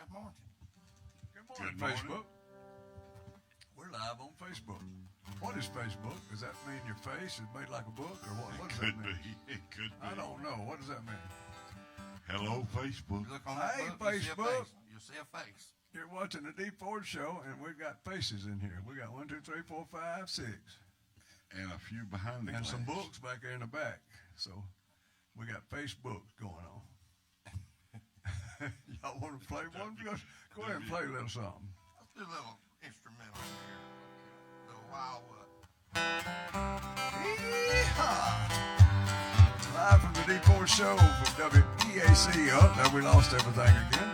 Good morning. Good morning, Facebook. We're live on Facebook. What is Facebook? Does that mean your face is made like a book, or what? What does that mean? It could be. I don't know. What does that mean? Hello, Facebook. You look on that Hey, book, you see a Facebook. face. You see a face. You're watching the Deep Ford Show, and we've got faces in here. We got 1, 2, 3, 4, 5, 6, And a few behind the and some glass. books back there in the back. So we got Facebook going on. Y'all want to play one? Go ahead and play a little something. Let's do a little instrumental here. A little Wild Wood. Yeehaw! Live from the Deep Ford Show for WEAC. Oh, now we lost everything again.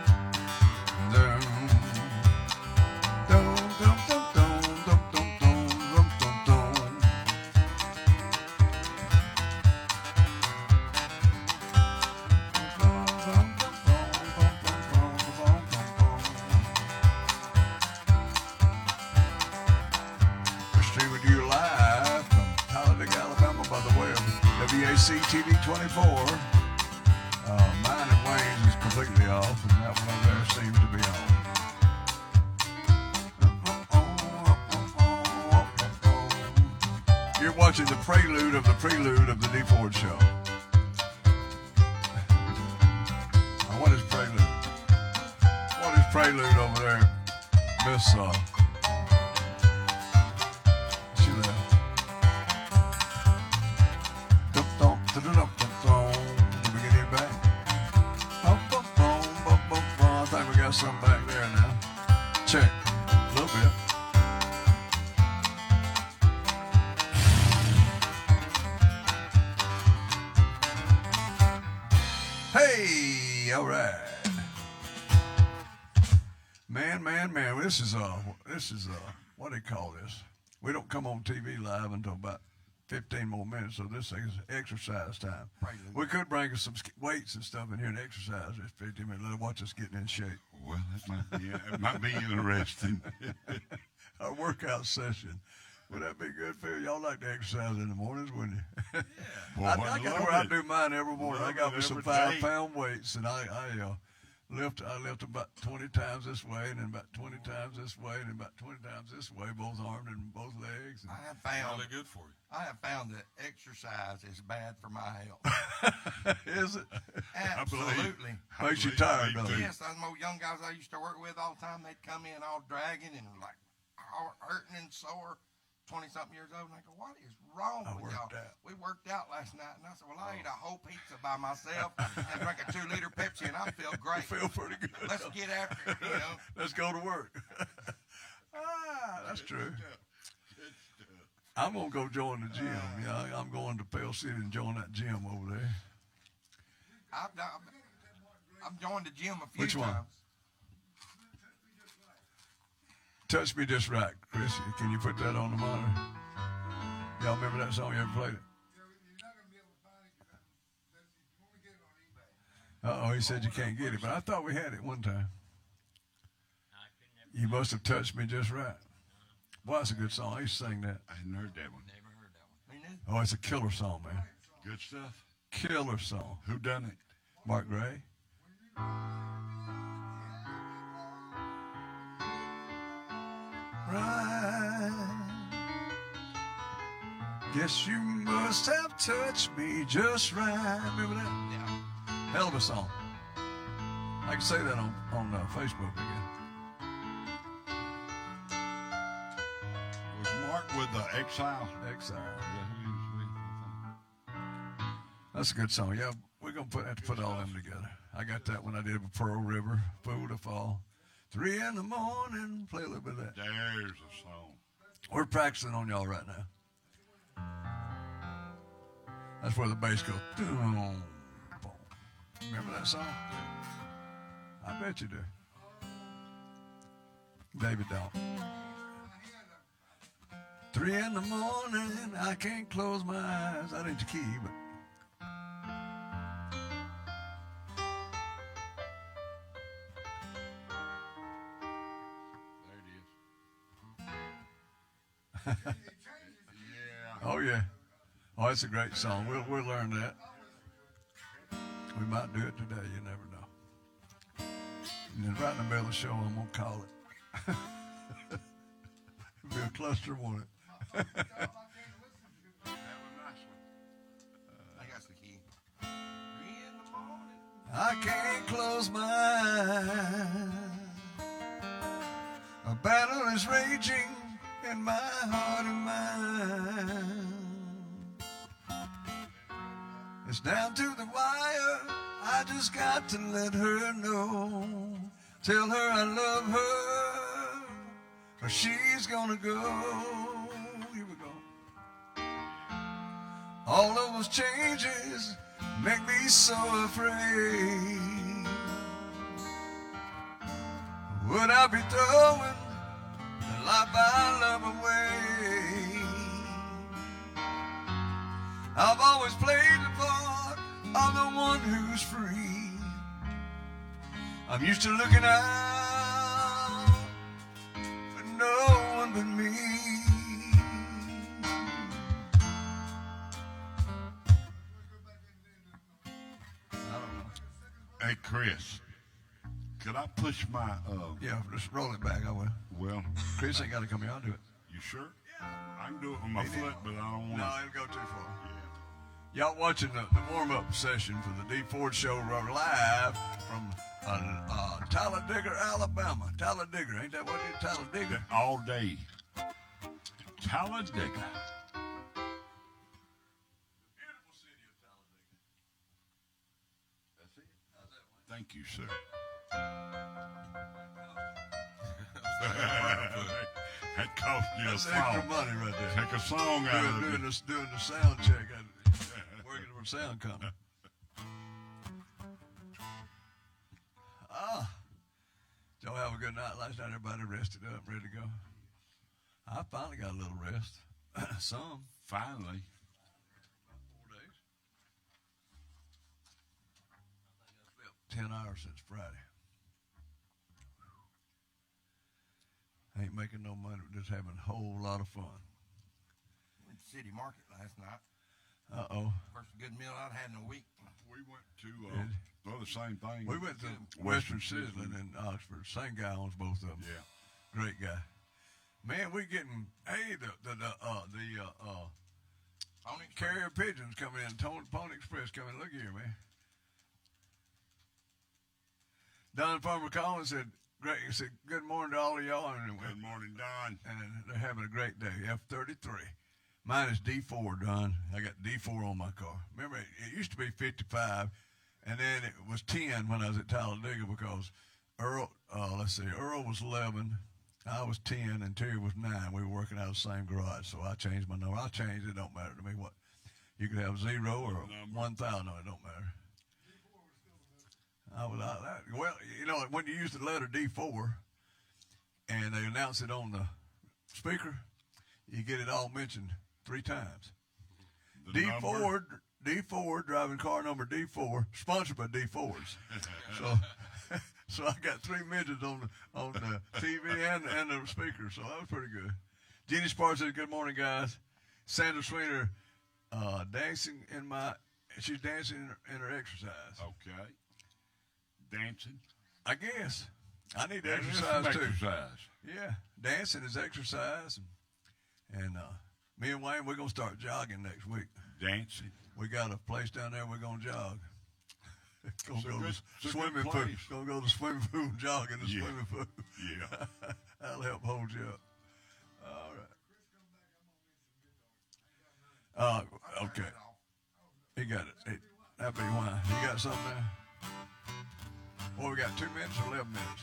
Dun, dun, dun, dun, dun, dun, dun, dun, dun, dun. We're streaming to you live from Talladega, Alabama, by the way of WAC TV 24. Mine and Wayne's is completely off, and that one over there seems to be on. You're watching the prelude of the Deep Ford Show. Now, what is prelude? What is prelude over there, Miss she left. Dum dum dum dum dum dum. Did we get it back? Bum bum bum bum bum bum. I think we got something back there now. Check a little bit. Hey, all right. Man, this is what do they call this? We don't come on TV live until about 15 more minutes, so this is exercise time. We could bring us some weights and stuff in here and exercise this 15 minutes. Let watch us getting in shape. Well, it might be interesting. Our workout session. Would that be good, Phil? Y'all like to exercise in the mornings, wouldn't you? Boy, I got where I do mine every morning. I Love got it me some every 5-pound weights, and I lift about 20 times this way, and then about 20 times this way, and then about 20 times this way, both arms and both legs. And I have found good for you. I have found that exercise is bad for my health. is it? Absolutely. Makes you tired, doesn't it? Yes, those more young guys I used to work with all the time, they'd come in all dragging and like hurting and sore, 20-something years old, and I go, what is wrong with y'all? We worked out last night, and I said, well, I ate a whole pizza by myself and drank a 2-liter Pepsi, and I feel great. You feel pretty good. Let's get after it, you know. Let's go to work. That's true. I'm going to go join the gym. I'm going to Pale City and join that gym over there. I've joined the gym a few Which one? times. Touch Me Just Right, Chris. Can you put that on the monitor? Y'all remember that song? You ever played it? Uh-oh, he said you can't get it, but I thought we had it one time. You must have touched me just right. Boy, that's a good song. I used to sing that. I hadn't heard that one. Never heard that one. Me neither. Oh, it's a killer song, man. Good stuff. Killer song. Who done it? Mark Gray. Right. Guess you must have touched me just right. Remember that? Yeah. Hell of a song. I can say that on Facebook again. Was Mark with the Exile? Exile. Yeah, he was with, I That's a good song. Yeah, we're gonna have to put all them together. I got that when I did Pearl River, Fool to Fall. 3 in the morning. Play a little bit of that. think. There's a song. We're practicing on y'all right now. That's where the bass goes. Boom, boom. Remember that song? I bet you do. David don't. 3 in the morning, I can't close my eyes. That ain't the key, but. There it is. Yeah. Oh yeah. Oh, that's a great song. We'll learn that. We might do it today. You never know. And then right in the middle of the show, I'm going to call it. It'll be a cluster, won't it? That was a nice one. I got the key. 3 in the morning. I can't close my eyes. A battle is raging in my heart and mind. It's down to the wire. I just got to let her know. Tell her I love her, or she's gonna go. Here we go. All of those changes make me so afraid. Would I be throwing the life I love away? I've always played the part of the one who's free. I'm used to looking out for no one but me. Hey, Chris, could I push my, Yeah, just roll it back. I will. well, Chris ain't got to come here. I'll do it. you sure? I can do it with my foot, but I don't want No, to. it'll go too far. Yeah. Y'all watching the warm-up session for the D Ford Show live from Talladega, Alabama. Talladega, ain't that what it is? Talladega. All day. Talladega. Beautiful city of Talladega. That's it. Thank you, sir. That cost you a That's extra song. money right there. Take a song out of it. Doing the sound check. Working for sound company. Y'all have a good night last night. Everybody rested up, ready to go. I finally got a little rest. Some. Finally. 4 days. I think I slept 10 hours since Friday. I ain't making no money, we're just having a whole lot of fun. Went to City Market last night. Uh-oh. First good meal I'd had in a week. We went to, the same thing. We went to Western Sizzling in Oxford. Same guy owns both of them. Yeah. Great guy. Man, we getting, hey, the Pony Express. carrier pigeons coming in. Pony Express coming in. Look here, man. Don Farmer Collins said, great. He said, good morning to all of y'all. And Good morning, Don. they're having a great day. F-33. Mine is D4, Don. I got D4 on my car. Remember, it used to be 55, and then it was 10 when I was at Talladega because Earl was 11, I was 10, and Terry was 9. We were working out of the same garage, so I changed my number. I changed it. Don't matter to me what. You could have 0 or 1,000. No, it don't matter. Well, you know, when you use the letter D4 and they announce it on the speaker, you get it all mentioned 3 times. D4, driving car number D4, sponsored by D4s. So I got 3 mentions on the TV and the speaker, so that was pretty good. Jeannie Sparks said, good morning, guys. Sandra Sweener, she's dancing in her exercise. Okay. Dancing. I guess. I need to That is exercise some too. exercise. Yeah, dancing is exercise, and me and Wayne, we're gonna start jogging next week. Dancing. We got a place down there we're gonna jog. Gonna go to it's a good swimming pool. place. Gonna go to the swimming pool and jog in the Yeah. swimming pool. Yeah. That'll help hold you up. All right. Okay. He got it. That'd be why. You got something there? Well, we got 2 minutes or 11 minutes?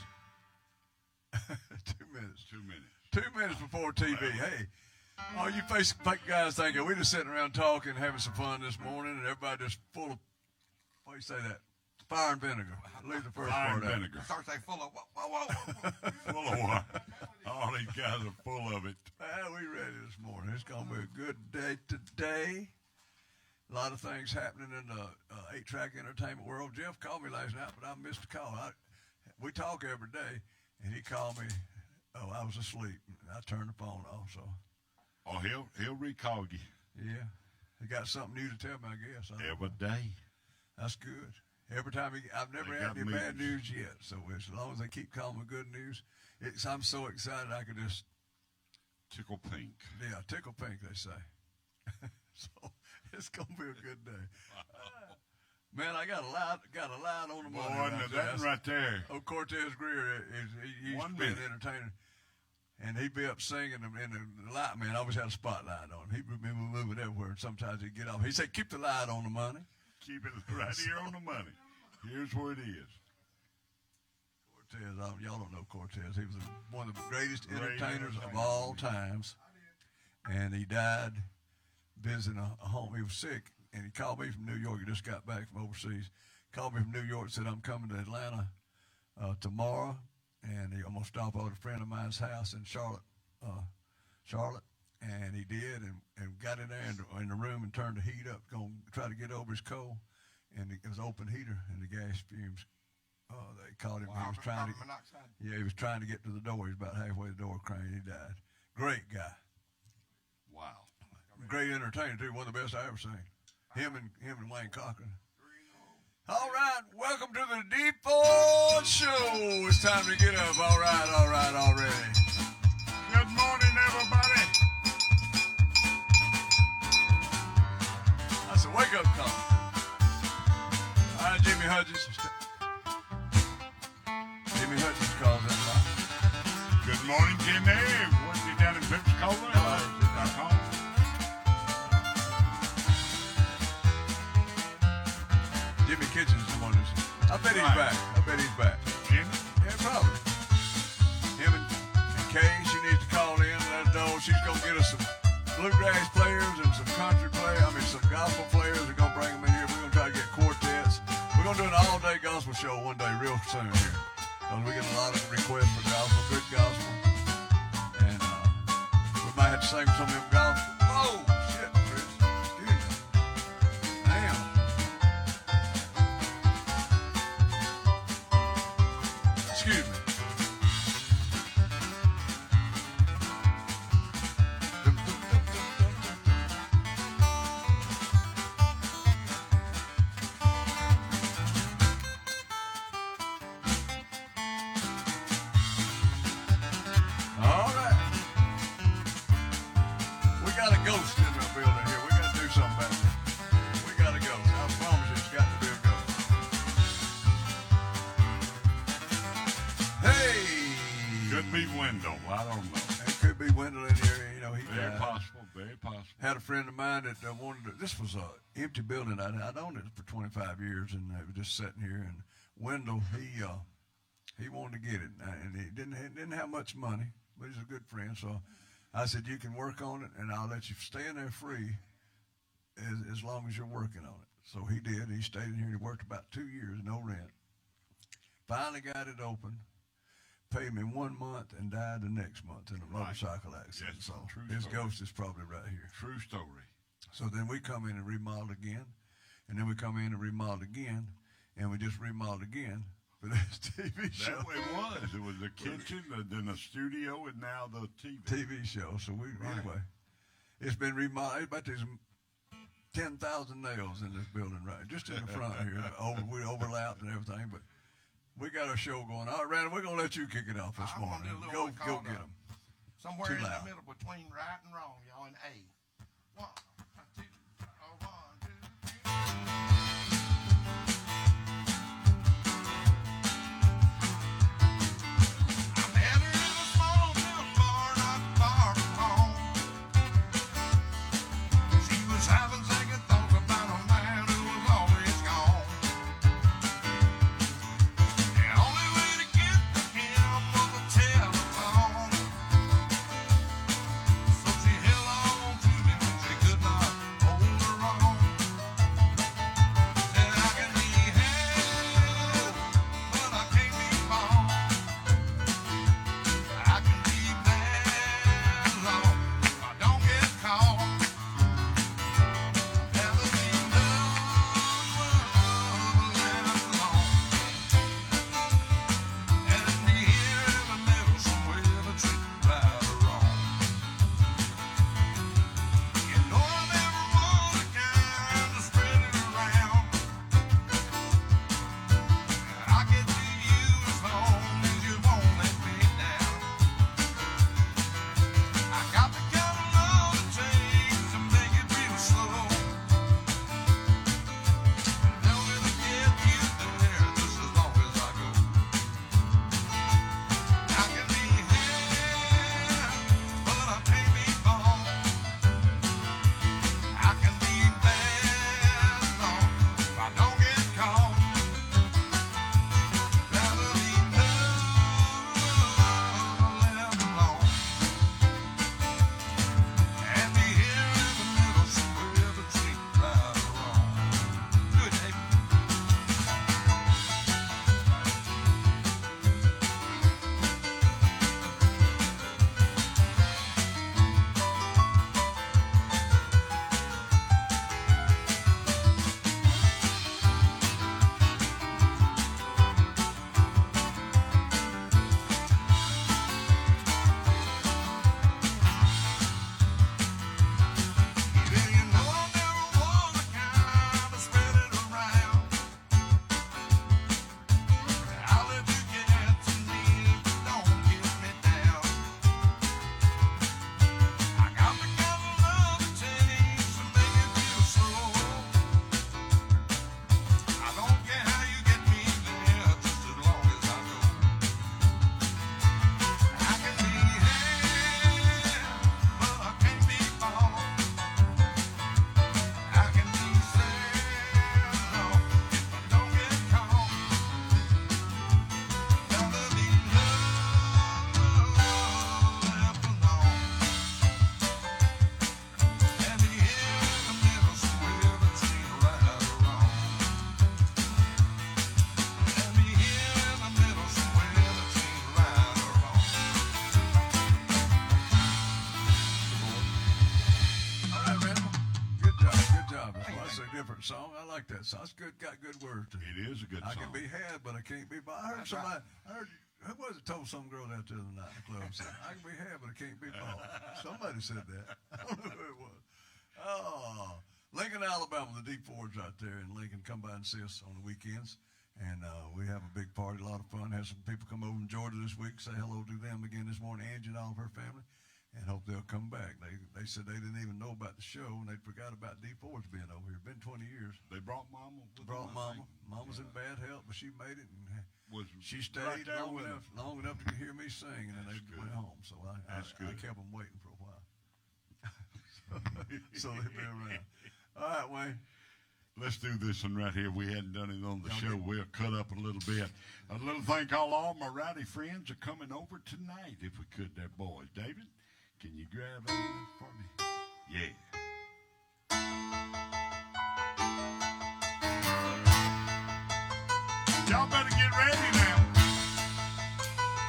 2 minutes. 2 minutes. 2 minutes before TV. Hey, all you fake guys thinking we just sitting around talking, having some fun this morning, and everybody just full of, what do you say that? Fire and vinegar. Leave the first Fire part and out. vinegar. Start saying full of whoa. Full of what? All these guys are full of it. Well, we ready this morning. It's going to be a good day today. A lot of things happening in the 8-track entertainment world. Jeff called me last night, but I missed the call. We talk every day, and he called me. Oh, I was asleep. I turned the phone off, so. Oh, he'll recall you Yeah. He got something new to tell me, I guess. every day. That's good. Every time I've never They had got any bad news. news yet. So as long as they keep calling me good news, I'm so excited I could just Tickle pink. tickle pink. They say. So it's gonna be a good day. Man, I got a lot on the money. Boy, now that right there. Oh, Cortez Greer he used to be an entertainer, and he'd be up singing in the light. Man, I always had a spotlight on him. He'd be moving everywhere, and sometimes he'd get off. He said, "Keep the light on the money." Keep it right here on the money. Here's where it is. Cortez, y'all don't know Cortez. He was one of the greatest entertainers of all times, and he died visiting a home. He was sick, and he called me from New York. He just got back from overseas. Called me from New York, said, "I'm coming to Atlanta tomorrow, and I'm going to stop at a friend of mine's house in Charlotte. And he did, and got in there in the room and turned the heat up, going to try to get over his cold, and it was open heater, and the gas fumes. They caught him. Wow, He was trying to. carbon monoxide. Yeah, he was trying to get to the door. He was about halfway to the door crane. He died. Great guy. Wow. Great entertainer too. One of the best I ever seen. Him and Wayne Cochran. All right, welcome to the Deep Ford Show. It's time to get up. All right, already. Good morning, everybody. That's a wake-up call. All right, Jimmy Hudgens. Jimmy Hudgens calls that a lot. Good morning, Jimmy. What's he down in Pensacola? Jimmy Kitchens is one who's. I bet he's back. Jimmy? Yeah, probably. Him and Kay, she needs to call in and let us know. She's going to get us some bluegrass players and some country players. Some gospel players. We're going to bring them in here. We're going to try to get quartets. We're going to do an all-day gospel show one day real soon here. Because we get a lot of requests for gospel, good gospel. And we might have to sing some of them gospel. Whoa, shit, Chris. Excuse me. Damn. Excuse me. All right. We got a ghost in the building here. We got to do something about it. We got a ghost. I promise you it's got to be a ghost. Hey! Could be Wendell. I don't know. It could be Wendell in here. You know, he Very died. possible. Very possible. Had a friend of mine that wanted to, this was a empty building. I'd owned it for 25 years, and it was just sitting here. And Wendell, he wanted to get it, and he didn't have much money, but he's a good friend. So I said, you can work on it, and I'll let you stay in there free as long as you're working on it. So he did. He stayed in here. He worked about 2 years, no rent. Finally got it open. Paid me 1 month and died the next month in a motorcycle accident. Yes, so true his story. ghost is probably right here. True story. So then we come in and remodel again, and then we come in and remodel again, and we just remodeled again for this TV show. That way it was. It was the kitchen, then the studio, and now the TV. TV show. So anyway, it's been remodeled. About there's 10,000 nails in this building, right? Just in the front here. We overlapped and everything, but we got a show going. All right, Randy, we're gonna let you kick it off this I'm morning. gonna do a Go little one called, get them. Somewhere Too in loud. the middle between right and wrong, y'all, in A. One, two, oh, 1, 2, 3. I met her in a small mill bar not far from home. She was having second thoughts about a man who was always gone. The only way to get to him was a telephone. So she held on to me when she could not song. I like that song. It's good. Got good words to it. It is a good I song. can be had, but I can't be bought. I heard somebody. I heard. Who was it told some girl that the other night in the club? Said, I can be had, but I can't be bought. Somebody said that. I don't know who it was. Oh, Lincoln, Alabama, the Deep Forge out there in Lincoln. Come by and see us on the weekends. And we have a big party, a lot of fun. Have some people come over from Georgia this week. Say hello to them again this morning, Angie and all of her family. And hope they'll come back. They said they didn't even know about the show, and they forgot about Deep Forge being over here. Been 20 years. They brought Mama. Brought Mama. Mama's in bad health, but she made it, and she stayed right long enough to hear me sing, and then they went home. So I kept them waiting for a while. So they've been around. All right, Wayne. Let's do this one right here. We hadn't done it on the show. We'll cut up a little bit. A little thing called All My Rowdy Friends Are Coming Over Tonight, if we could there, boys. David, can you grab that for me? Yeah. Y'all better get ready now.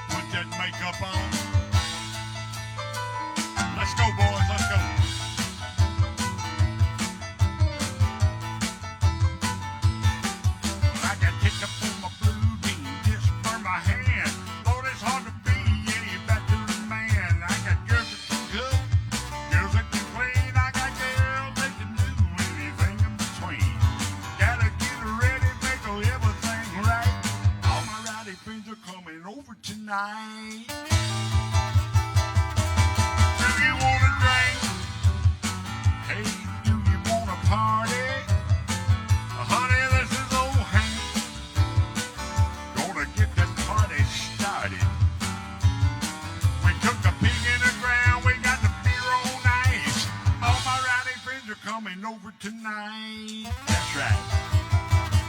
Put that makeup on. Let's go, boys. Let's go. I got kicked up on my blue jean, just burn my hand. Lord, it's hard to be any better man. I got girls that can cook, girls that can clean. I got girls that can do anything in between. Gotta get ready, make everything right. All my rowdy friends are coming over tonight. Do you wanna drink? Hey, do you wanna party? Honey, this is old Hank. Gonna get that party started. We took the pig in the ground, we got the beer on ice. All my rowdy friends are coming over tonight. That's right.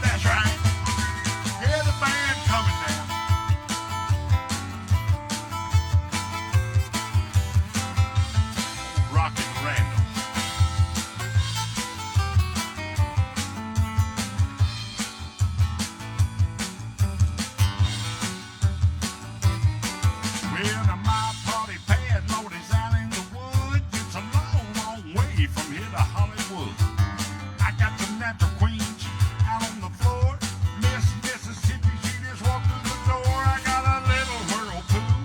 That's right. Hear the band coming now. Rockin' Randall. Well, now my party pad, Lord, is out in the woods. It's a long, long way from here to Hollywood. I got some natural queens out on the floor. Miss Mississippi, she just walked through the door. I got a little whirlpool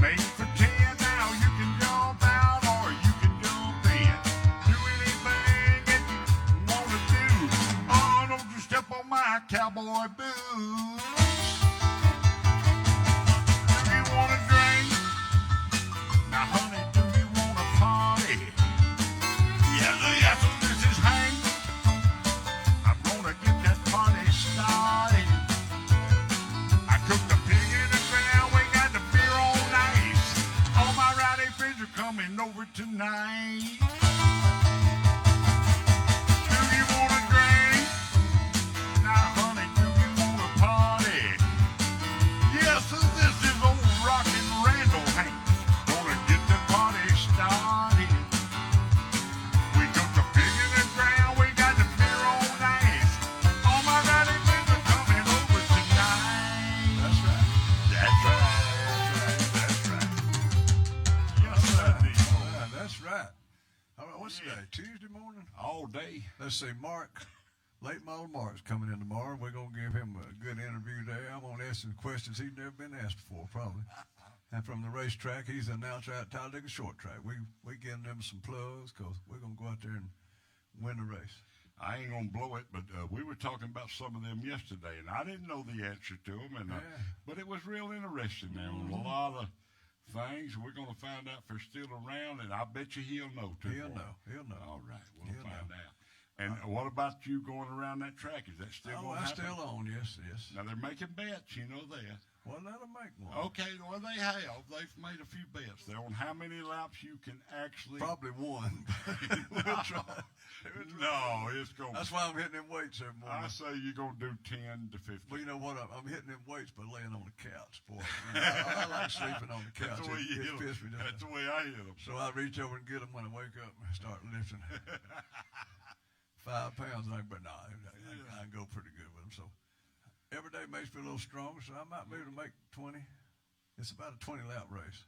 made for 10. Now you can jump out or you can jump in. Do anything that you want to do. Oh, don't you step on my cowboy boots. Do you want to drink? Now, honey, do you want to party? Yes, yes, this is Hank. I'm gonna get that party started. I cooked the pig in the ground, we got the beer on ice. All my rowdy friends are coming over tonight. Do you want to drink? Now, honey, do you want to party? Yes, this is old rockin' Randall Hank. Gonna get the party started. We took the pig in the ground, we got the beer on ice. All my rowdy friends are coming over tonight. That's right. That's right. That's right. Yes, sir. Yeah, that's right. All right, what's Yeah. today? Tuesday morning? All day. Let's see, Mark, late model Mark's coming in tomorrow. We're going to give him a good interview there. I'm going to ask him questions he's never been asked before, probably. And from the racetrack, he's the announcer at Talladega Short Track. We giving them some plugs because we're going to go out there and win the race. I ain't gonna blow it, but we were talking about some of them yesterday, and I didn't know the answer to them, and but it was real interesting. There was a lot of things. We're gonna find out if they're still around, and I bet you he'll know too. He'll know. All right, we'll He'll find know. out. And what about you going around that track? Is that still Oh, going to that's happen? still on, yes. Now, they're making bets, you know that. Well, let them make one. Okay, well, they have. They've made a few bets. They're on how many laps you can actually... Probably one. We'll try. No, it's going to... That's why I'm hitting them weights every morning. I say you're going to do 10 to 15. Well, you know what? I'm hitting them weights by laying on the couch, boy. I like sleeping on the couch. That's the way you hit It fits me them. down. That's the way I hit them. So I reach over and get them when I wake up and start lifting. 5 pounds, but no, I can go pretty good with them. So every day makes me a little stronger, so I might be able to make 20. It's about a 20-lap race.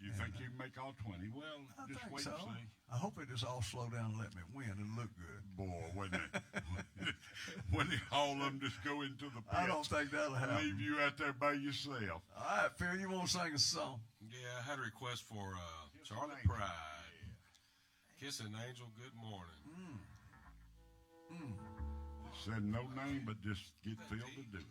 You think you can make all 20? Well, I just think wait so. and see. I hope it just all slow down and let me win and look good. Boy, wouldn't it? When all of them just go into the pit, I don't think that'll happen. leave you out there by yourself. All right, Phil, you want to sing a song? Yeah, I had a request for Charlie Angel. Pride. Kiss an Angel, good morning. Said no name, but just get Phil to do it.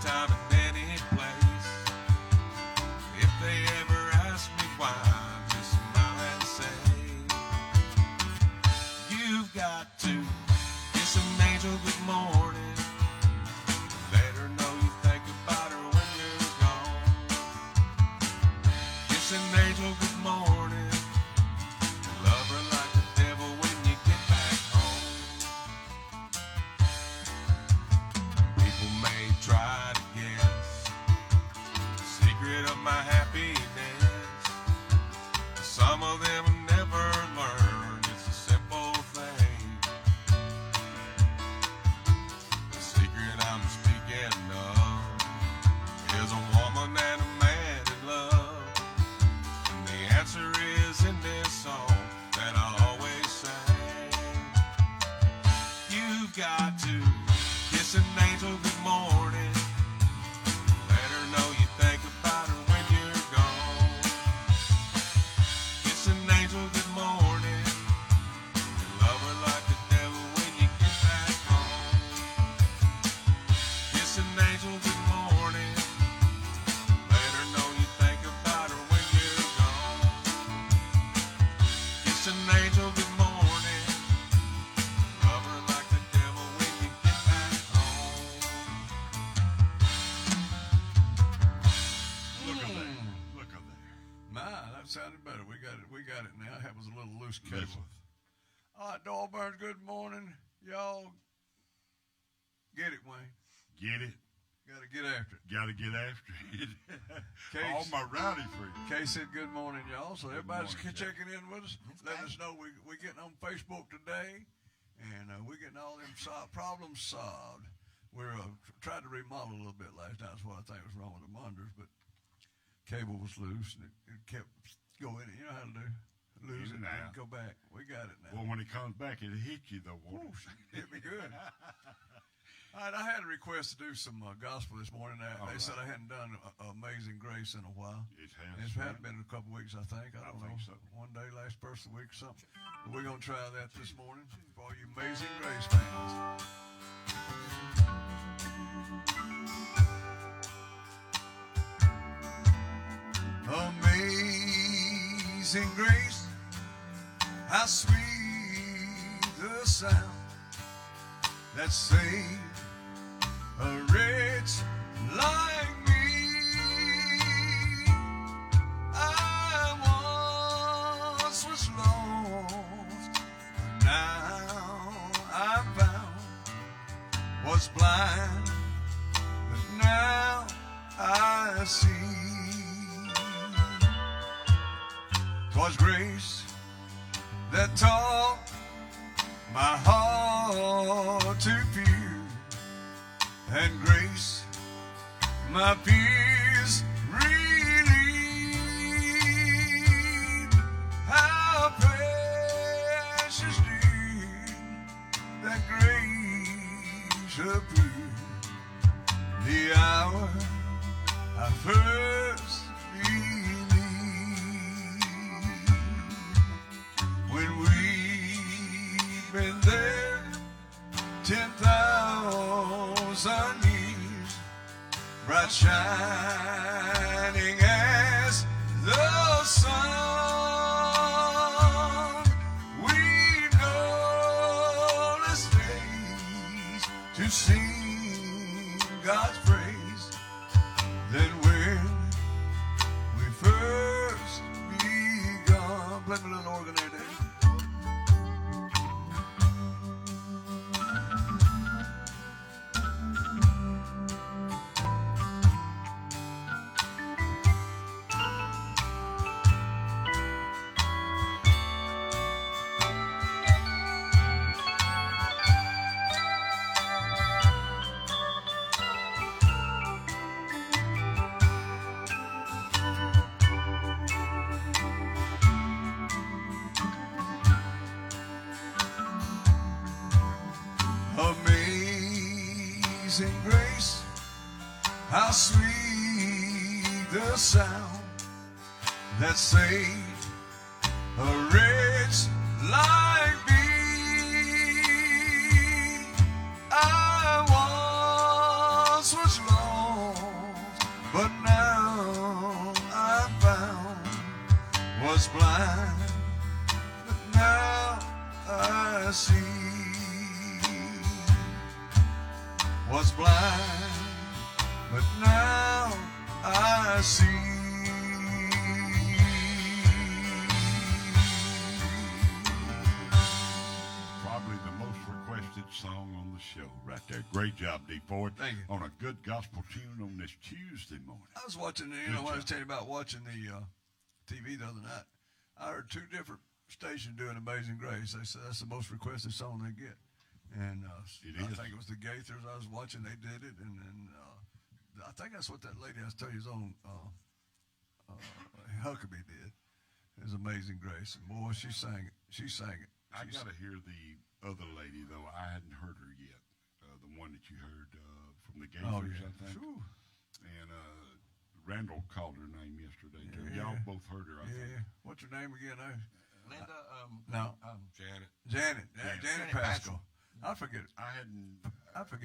Time and any place. If they ever ask me why, just smile and say, you've got to kiss an angel good morning. Let her know you think about her when you're gone. Kiss an angel good morning. Love her like the devil when you get back home. People may try of my happiness. Some of them never learn. It's a simple thing. The secret I'm speaking of is a woman and a man in love. And the answer is in this song that I always sing. You've got to kiss an angel good morning. Let her know you think about her when you're gone. Kiss an angel good morning. And love her like the devil when you get back home. Kiss an angel good morning. Let her know you think about her when you're gone. Kiss an angel good morning. Love her like the devil when you get back home. Look at there. That sounded better. We got it now. That was a little loose cable. Listen. All right, Dawburns, good morning. Y'all get it, Wayne. Get it? Got to get after it. Got to get after it. Case. All my rowdy friends. Kay said good morning, y'all. So everybody's morning, Kay. checking in with us. Letting us know we getting on Facebook today. And we're getting all them problems solved. We're tried to remodel a little bit last night. That's what I think was wrong with the monitors. But cable was loose, and it kept going. You know how to do. Lose it In and and out. go back. We got it now. Well, when it comes back, it'll hit you, though, won't it? Hit me good. All right, I had a request to do some gospel this morning. They said I hadn't done Amazing Grace in a while. It has. It's had been a couple weeks, I think. I don't know. think so. One day, last first of the week or something. But we're going to try that this morning for all you Amazing Grace fans. Amazing grace, how sweet the sound that saved a wretch like me. I once was lost, but now I'm found. Was blind, but now I see. 'Twas grace that taught my heart to fear, and grace my fears relieved. How precious did that grace appear the hour I first believed. When we've been there 10,000 years, bright shining as the sun, we've known days to sing God's praise. Then when we first begun, play my little organ there, Dave. Amazing grace, how sweet the sound that saved a wretch like me. I once was lost, but now I'm found. Was blind, but now I see. Was blind, but now I see. Probably the most requested song on the show right there. Great job, D. Ford. Thank you. On a good gospel tune on this Tuesday morning. I was watching, when I was telling you about watching the TV the other night, I heard two different stations doing Amazing Grace. They said that's the most requested song they get. And I think it was the Gaithers I was watching, they did it. And then I think that's what that lady I was telling you was on Huckabee did. It was Amazing Grace. And boy, she sang it. I got to hear the other lady, though. I hadn't heard her yet. The one that you heard from the Gaithers, I think. Whew. And Randall called her name yesterday, too. Y'all both heard her, I think. What's her name again? Linda, Janet Pascal. I forget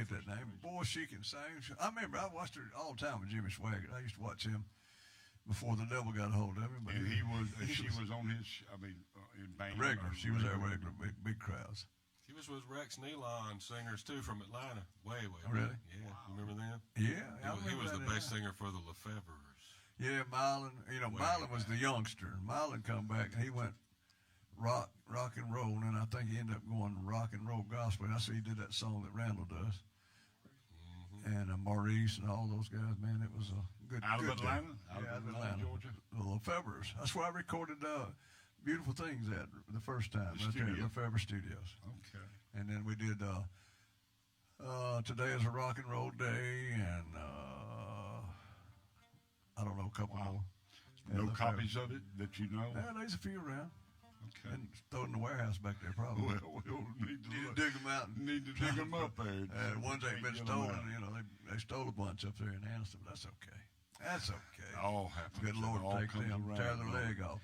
that name. Boy, she can sing. I remember I watched her all the time with Jimmy Swaggart. I used to watch him before the devil got a hold of him. But and she was on his, in band. Regular. She was there regular, big crowds. She was with Rex Nealon, singers too from Atlanta. Way. Really? Yeah. Wow. You remember them? Yeah. He was the bass singer for the Lefevres. Yeah, Mylon. Mylon was the youngster. Mylon come back and he went rock and roll, and I think he ended up going rock and roll gospel. And that's why he did that song that Randall does. And Maurice and all those guys, man, it was a good. Out of good Atlanta? Out of Atlanta, Georgia? The Lefevres. That's where I recorded Beautiful Things at the first time. The right there at studio. Lefevre Studios. Okay. And then we did Today is a Rock and Roll Day, and I don't know, a couple more. No copies of it that you know? Yeah, there's a few around. Okay. And thrown in the warehouse back there, probably. Well, we'll need to dig them out. Need to dig them up there. And ones ain't been stolen. They stole a bunch up there in Anniston, but that's okay. That's okay. All happens. Good Lord, all take comes them, around, tear their leg off.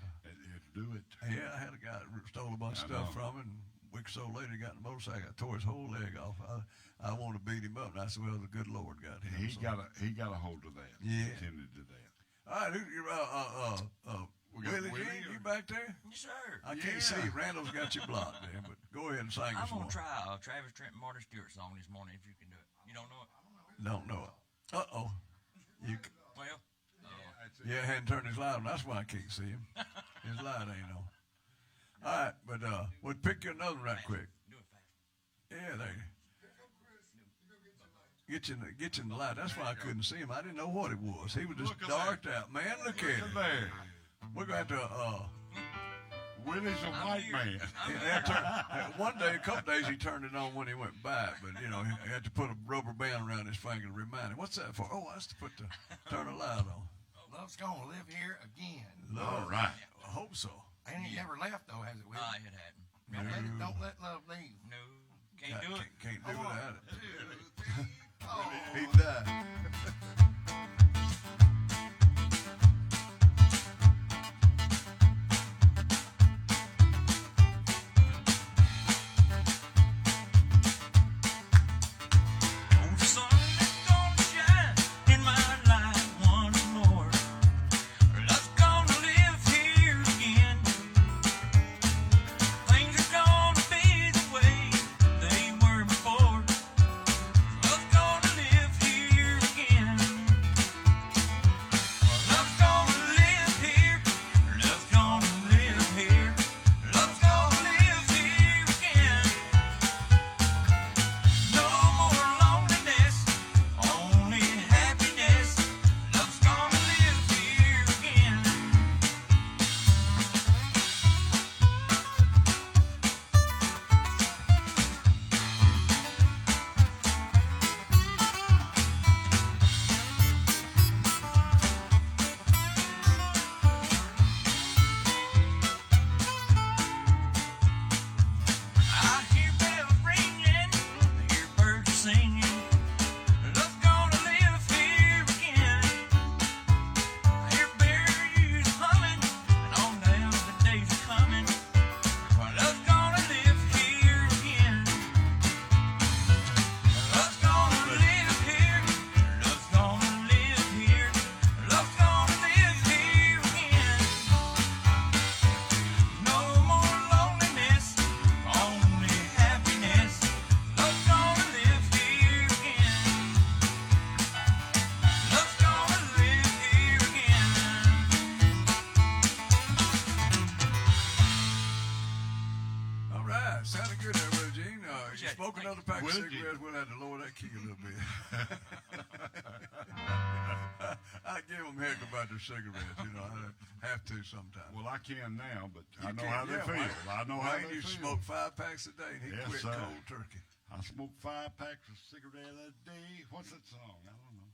Do it. Yeah, I had a guy that stole a bunch of stuff from him, and a week or so later, he got in the motorcycle, tore his whole leg off. I wanted to beat him up, and I said, well, the good Lord got him. He got a hold of that. Yeah. Attended to that. All right, Willie Jean, you back there? Yes, sir. I can't see you. Randall's got you blocked there, but go ahead and sing us I'm one. going to try Travis Trent and Marty Stewart song this morning if you can do it. You don't know it? Don't know it. Uh-oh. Well, Yeah, hadn't turned his light on. That's why I can't see him. His light ain't on. All right, but we'll pick you another right quick. do it fast. Yeah, there you get you in the light. That's why I couldn't see him. I didn't know what it was. He was just darked out. Man, look at him. There. We're going to have to, Willie's a white man. one day, a couple days, he turned it on when he went back, but, he had to put a rubber band around his finger to remind him. What's that for? Oh, that's to turn the light on. Love's gonna live here again. Love. All right. I hope so. And it never left though, has it, Will? It hadn't. Don't let love leave. No, can't do it. Can't do without it. 2, 3, 4. He died. Oh, the sun is gonna shine in my life once more. Love's gonna live here again. Things are gonna be the way they were before. you a little bit. I give them heck about their cigarettes, you know. I have to sometimes. Well, I can now, but I You know can, how they yeah, feel. I know how Wayne they used to feel. smoke 5 packs a day, and he Yes, quit sir. cold turkey. I smoke 5 packs of cigarette a day. What's that song? I don't know.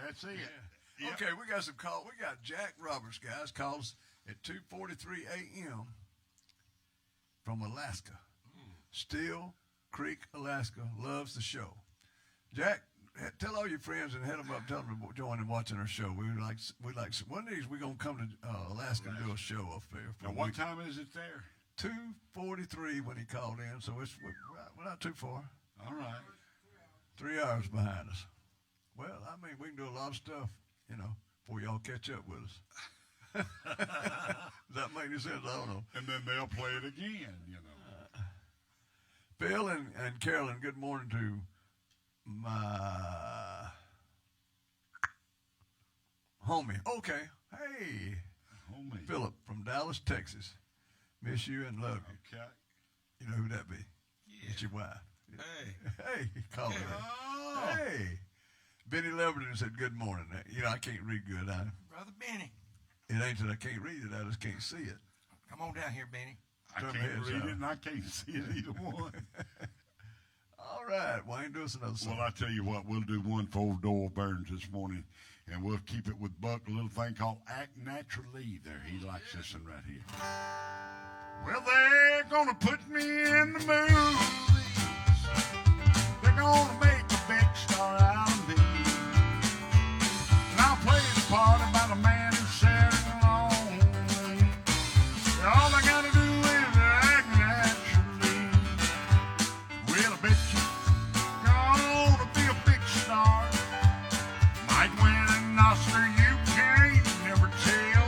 That's it. Yeah. Yep. Okay, we got some call. We got Jack Roberts, guys, calls at 2:43 a.m. from Alaska. Still Creek, Alaska, loves the show. Jack, tell all your friends and head them up. Tell them to join and watching our show. We like one of these. We're gonna come to Alaska and do a show up there. Now, what time is it there? 2:43 when he called in, so we're not too far. All right. 3 hours behind us. Well, I mean, we can do a lot of stuff, you know, before y'all catch up with us. Does that make any sense? I don't know. And then they'll play it again, you know. Bill and Carolyn, good morning to my homie. Okay. Hey, Homie. Philip from Dallas, Texas. Miss you and love you. Okay. You know who that be? Yeah. It's your wife. Hey. Hey, call her. Oh. Hey. Benny Leverton said, good morning. You know, I can't read good. Brother Benny. It ain't that I can't read it. I just can't see it. Come on down here, Benny. I Turn can't my heads read out. it, and I can't see it either one. All right. Wayne, do us another song. Well, I tell you what, we'll do one for old Doyle Burns this morning, and we'll keep it with Buck, a little thing called Act Naturally there. He likes this one right here. Well, they're gonna put me in the movies. They're gonna make a big star out of me. And I'll play the part about a man who's sad and lonely. All I gotta do is act naturally. Well, I bet you're gonna be a big star. Might win an Oscar, you can't never tell.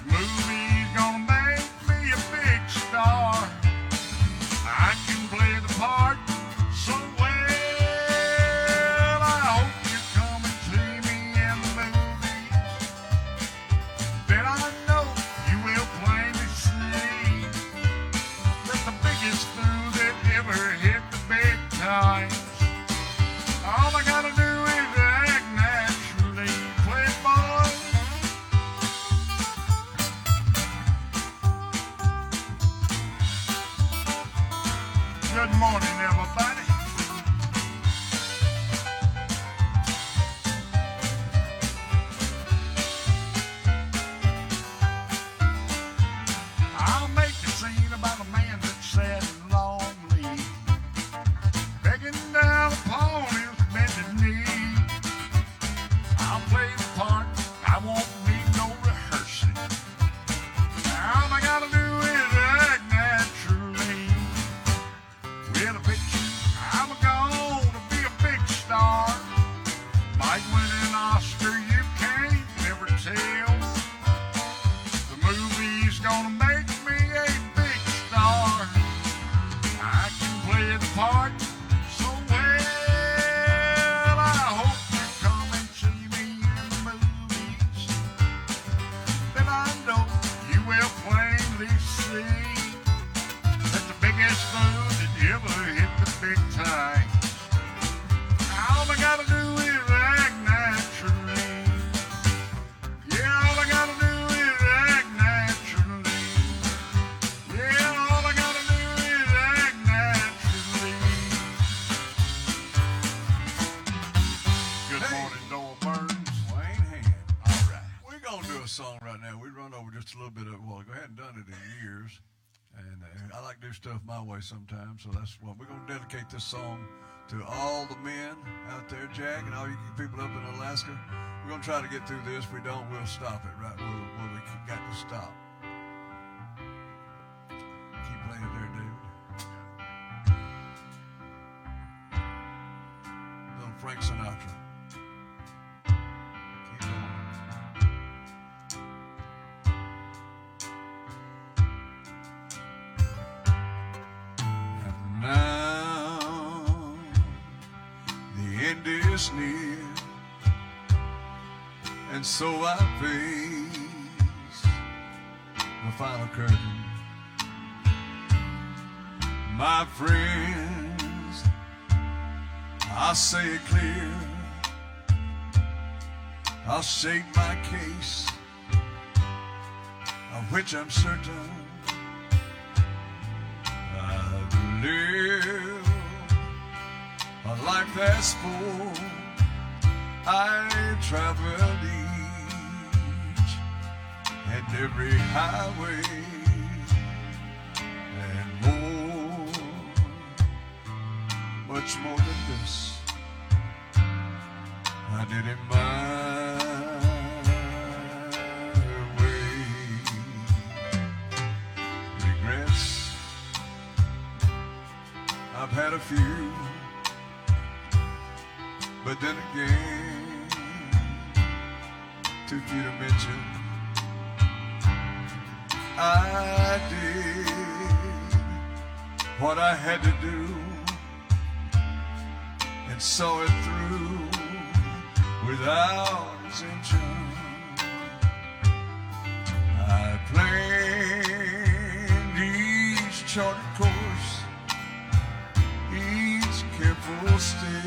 Movie's gonna make me a big star. I can play the part so well. I hope you come and see me in the movies. Then I know you will plainly see that the biggest fool that ever hit the big times. All I gotta do is act naturally, playboy. Good morning, everybody. I'll make a scene about a man that's sad and lonely, begging down upon his bended knee. I'll play the part, I won't need no rehearsing. All I gotta do is act naturally. Well, I bet you I'm gonna be a big star. Might win an Oscar, you can't never tell. The movie's gonna make me a big star. I can play the part so well. I hope you come and see me in the movies. Then I know you will plainly see that the biggest fool that ever hit the big time. All I gotta do is act naturally. Yeah, all I gotta do is act naturally. Yeah, all I gotta do is act naturally. Good Hey. morning, Doyle Burns. Wayne Hand. All right. We're going to do a song right now. We run over just a little bit of, well, I hadn't done it in years. And I like to do stuff my way sometimes. So that's what we're going to dedicate this song to all the men out there, Jack, and all you people up in Alaska. We're going to try to get through this. If we don't, we'll stop it right where we got to stop. Keep playing it there, David. Little Frank Sinatra. Keep going. And now the end is near, and so I face the final curtain. My friends, I'll say it clear. I'll state my case, of which I'm certain. I've lived a life that's full. I traveled each and every highway and more, much more than this I did in my way. Regrets, I've had a few, but then again, too few to mention. I did what I had to do and saw it through without exemption. I planned each charted course, each careful step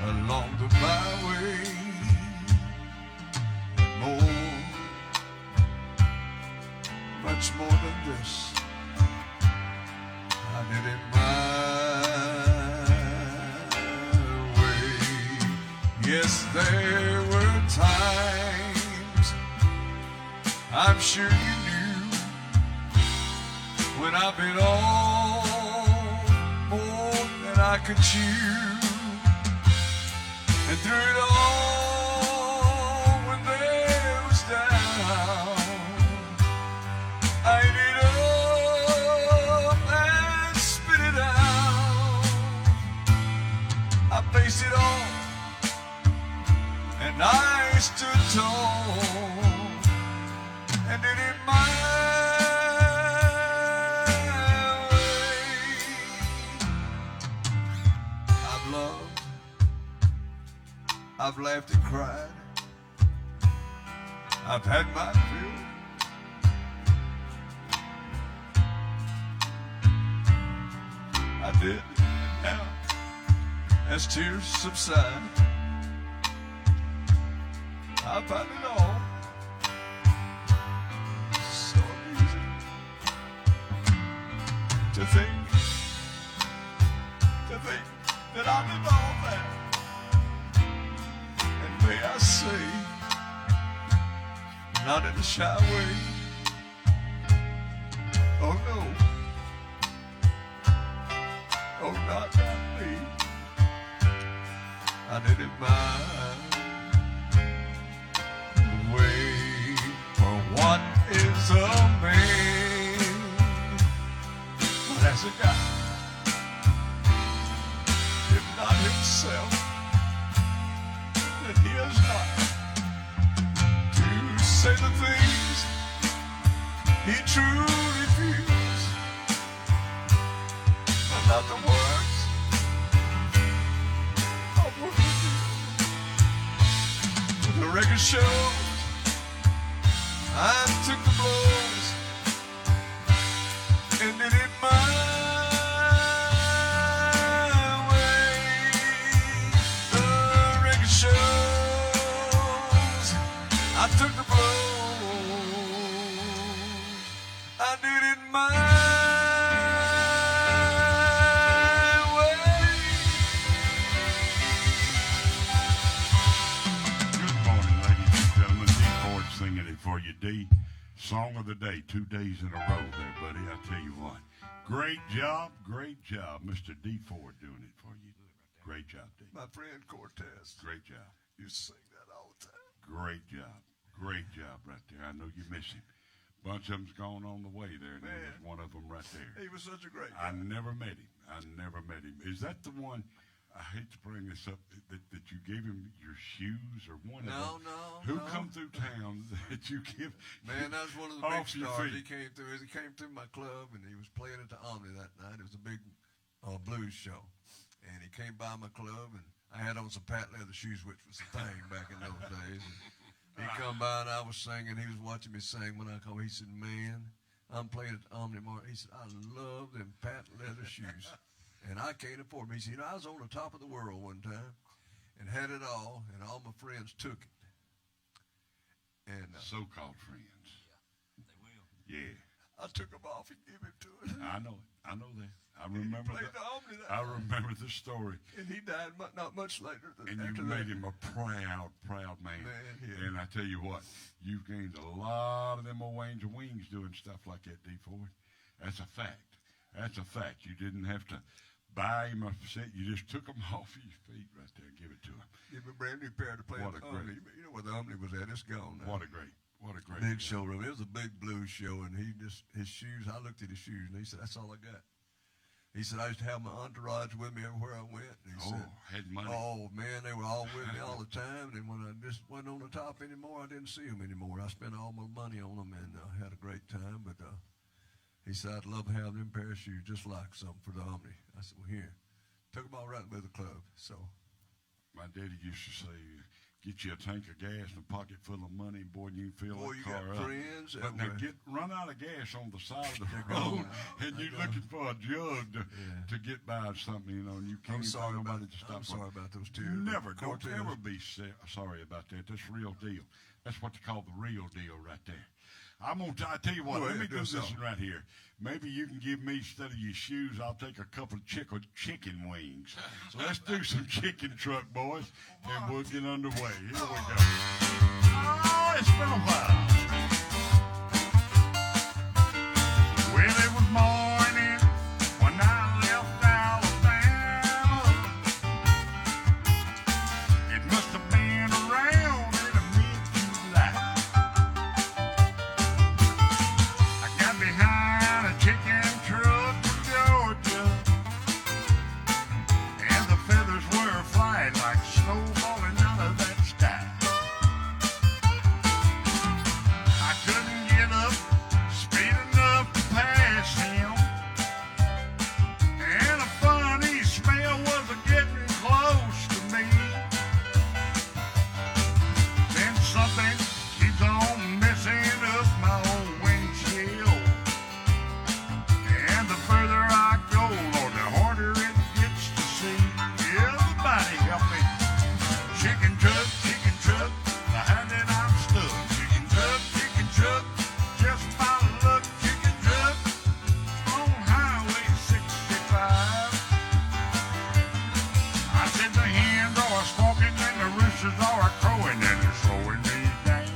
along the byway, and more, much more than this I did it my way. Yes, there were times, I'm sure you knew, when I bit on more than I could chew. And through it all, when there was doubt, I ate it up and spit it out. I faced it all, and I stood tall, and did it my way. I've loved, I've laughed and cried, I've had my fill. I did, and now, as tears subside, I find it all so easy to think that I did all that. May I say, not in a shy way. Oh no, oh not me. I did it my way. For what is a man? What has a guy? If not himself, that he has not to say the things he truly feels, and not the words of words. The record shows I took the blows and did it my I took the blows, I did it my way. Good morning, ladies and gentlemen. D. Ford singing it for you, D. Song of the day, 2 days in a row there, buddy. I tell you what. Great job, Mr. D. Ford doing it for you. Great job, D. My friend Cortez Great job. used to sing that all the time. Great job right there. I know you miss him. Bunch of them's gone on the way there, and there was one of them right there. He was such a great I guy. never met him. Is that the one? I hate to bring this up. That you gave him your shoes or one of them? No. Who come through town that you give? Man, that was one of the big Off your stars. feet. He came through my club, and he was playing at the Omni that night. It was a big blues show, and he came by my club, and I had on some patent leather shoes, which was the thing back in those days. And he come by, and I was singing. He was watching me sing when I come. He said, "Man, I'm playing at the Omni Mart." He said, "I love them patent leather shoes." and I can't afford it. He said, you know, I was on the top of the world one time and had it all, and all my friends took it. And So-called friends. They will. Yeah. I took them off and gave it to him. I know it. I know that. I remember Played that. the Omni that I night. remember the story. And he died not much later. And after you made that. him a proud man. Yeah. And I tell you what, you've gained a lot of them old angel wings doing stuff like that, D. Ford. That's a fact. That's a fact. You didn't have to buy him a set. You just took them off his feet right there and give it to him. Give him a brand new pair to play What at a the Omni. great- You know where the Omni was at? It's gone now. What a great Big deal. showroom. It was a big blues show, and his shoes. I looked at his shoes, and he said, "That's all I got." He said, "I used to have my entourage with me everywhere I went." And he said, Had money. "Oh man, they were all with me all the time. And when I just wasn't on the top anymore, I didn't see them anymore. I spent all my money on them and had a great time." But he said, "I'd love to have them pair of shoes just like something for the Omni." I said, "Well, here." Took them all right with the club. So My daddy used to say, get you a tank of gas and a pocket full of money, boy, and you can fill boy, that you car got up. friends. But now everywhere. run out of gas on the side of the They're road, gone. and you're looking for a jug to get by something, you know, and you can't I'm sorry find about nobody to stop. I'm sorry about those tears. Never, but don't Cortez- ever be sorry about that. That's real deal. That's what they call the real deal right there. I'm gonna I tell you what. Go Let ahead, me do do this something. right here. Maybe you can give me, instead of your shoes, I'll take a couple of chicken wings. So let's do some chicken truck, boys, and we'll get underway. Here we go. Oh, it's been a while. Well, it was morning when I left Alabama. It must have been around in mid-July. I got behind a chicken truck from Georgia, and the feathers were flying like snow falling out of that sky. I couldn't get up speed enough to pass him, and a funny smell was getting close to me. Then something keeps on messing up my old windshield, and the further I go, Lord, the harder it gets to see. Everybody help me. Chicken truck, behind it I'm stuck. Chicken truck, just my luck. Chicken truck, on Highway 65. I said the hens are squawking and the roosters are crowing, and they're slowing me down.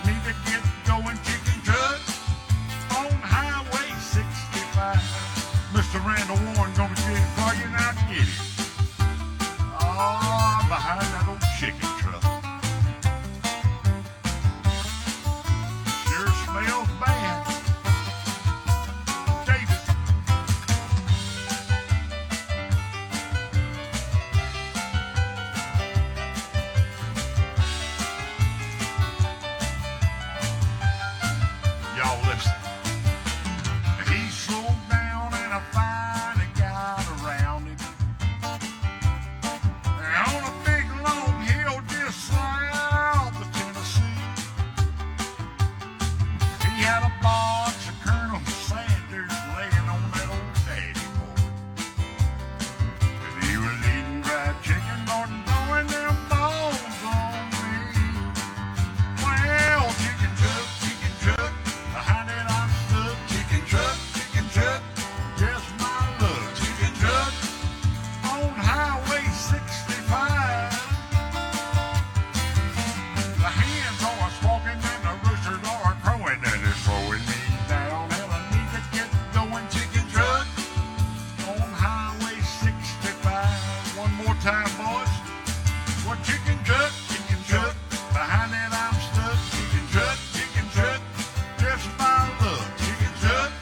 Need to get going, chicken truck, on Highway 65. Mr. Randall Warren gonna get it for you, now get it. Oh, behind that old chicken truck. Sure smells bad. David. Y'all listen. He slowed down and I finally got around him. On a big long hill just south of Tennessee. He had a box of Colonel Sanders laying on that old daddy board. And he was eating fried chicken, Lord, and throwing them bones on me. Well, chicken truck, behind it I'm stuck. Chicken truck, just my luck. Chicken truck, on Highway 65. The hens are squawking and the roosters are crowing, and they're slowing me down. Hell, I need to get going. Chicken truck, on Highway 65. One more time, boys. Well, chicken truck, behind it I'm stuck. Chicken truck, just my luck. Chicken truck,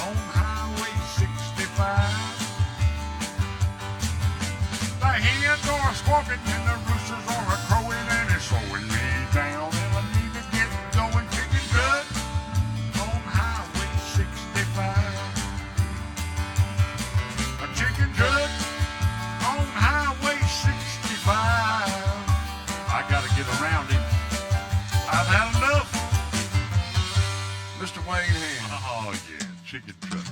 on Highway 65. The hens are squawking and the roosters are crowing, and it's slowing me down. And I need to get going. Chicken truck, on Highway 65. A chicken truck, on Highway 65. I gotta get around him. I've had enough. Mr. Wayne Hand. Oh yeah, chicken truck.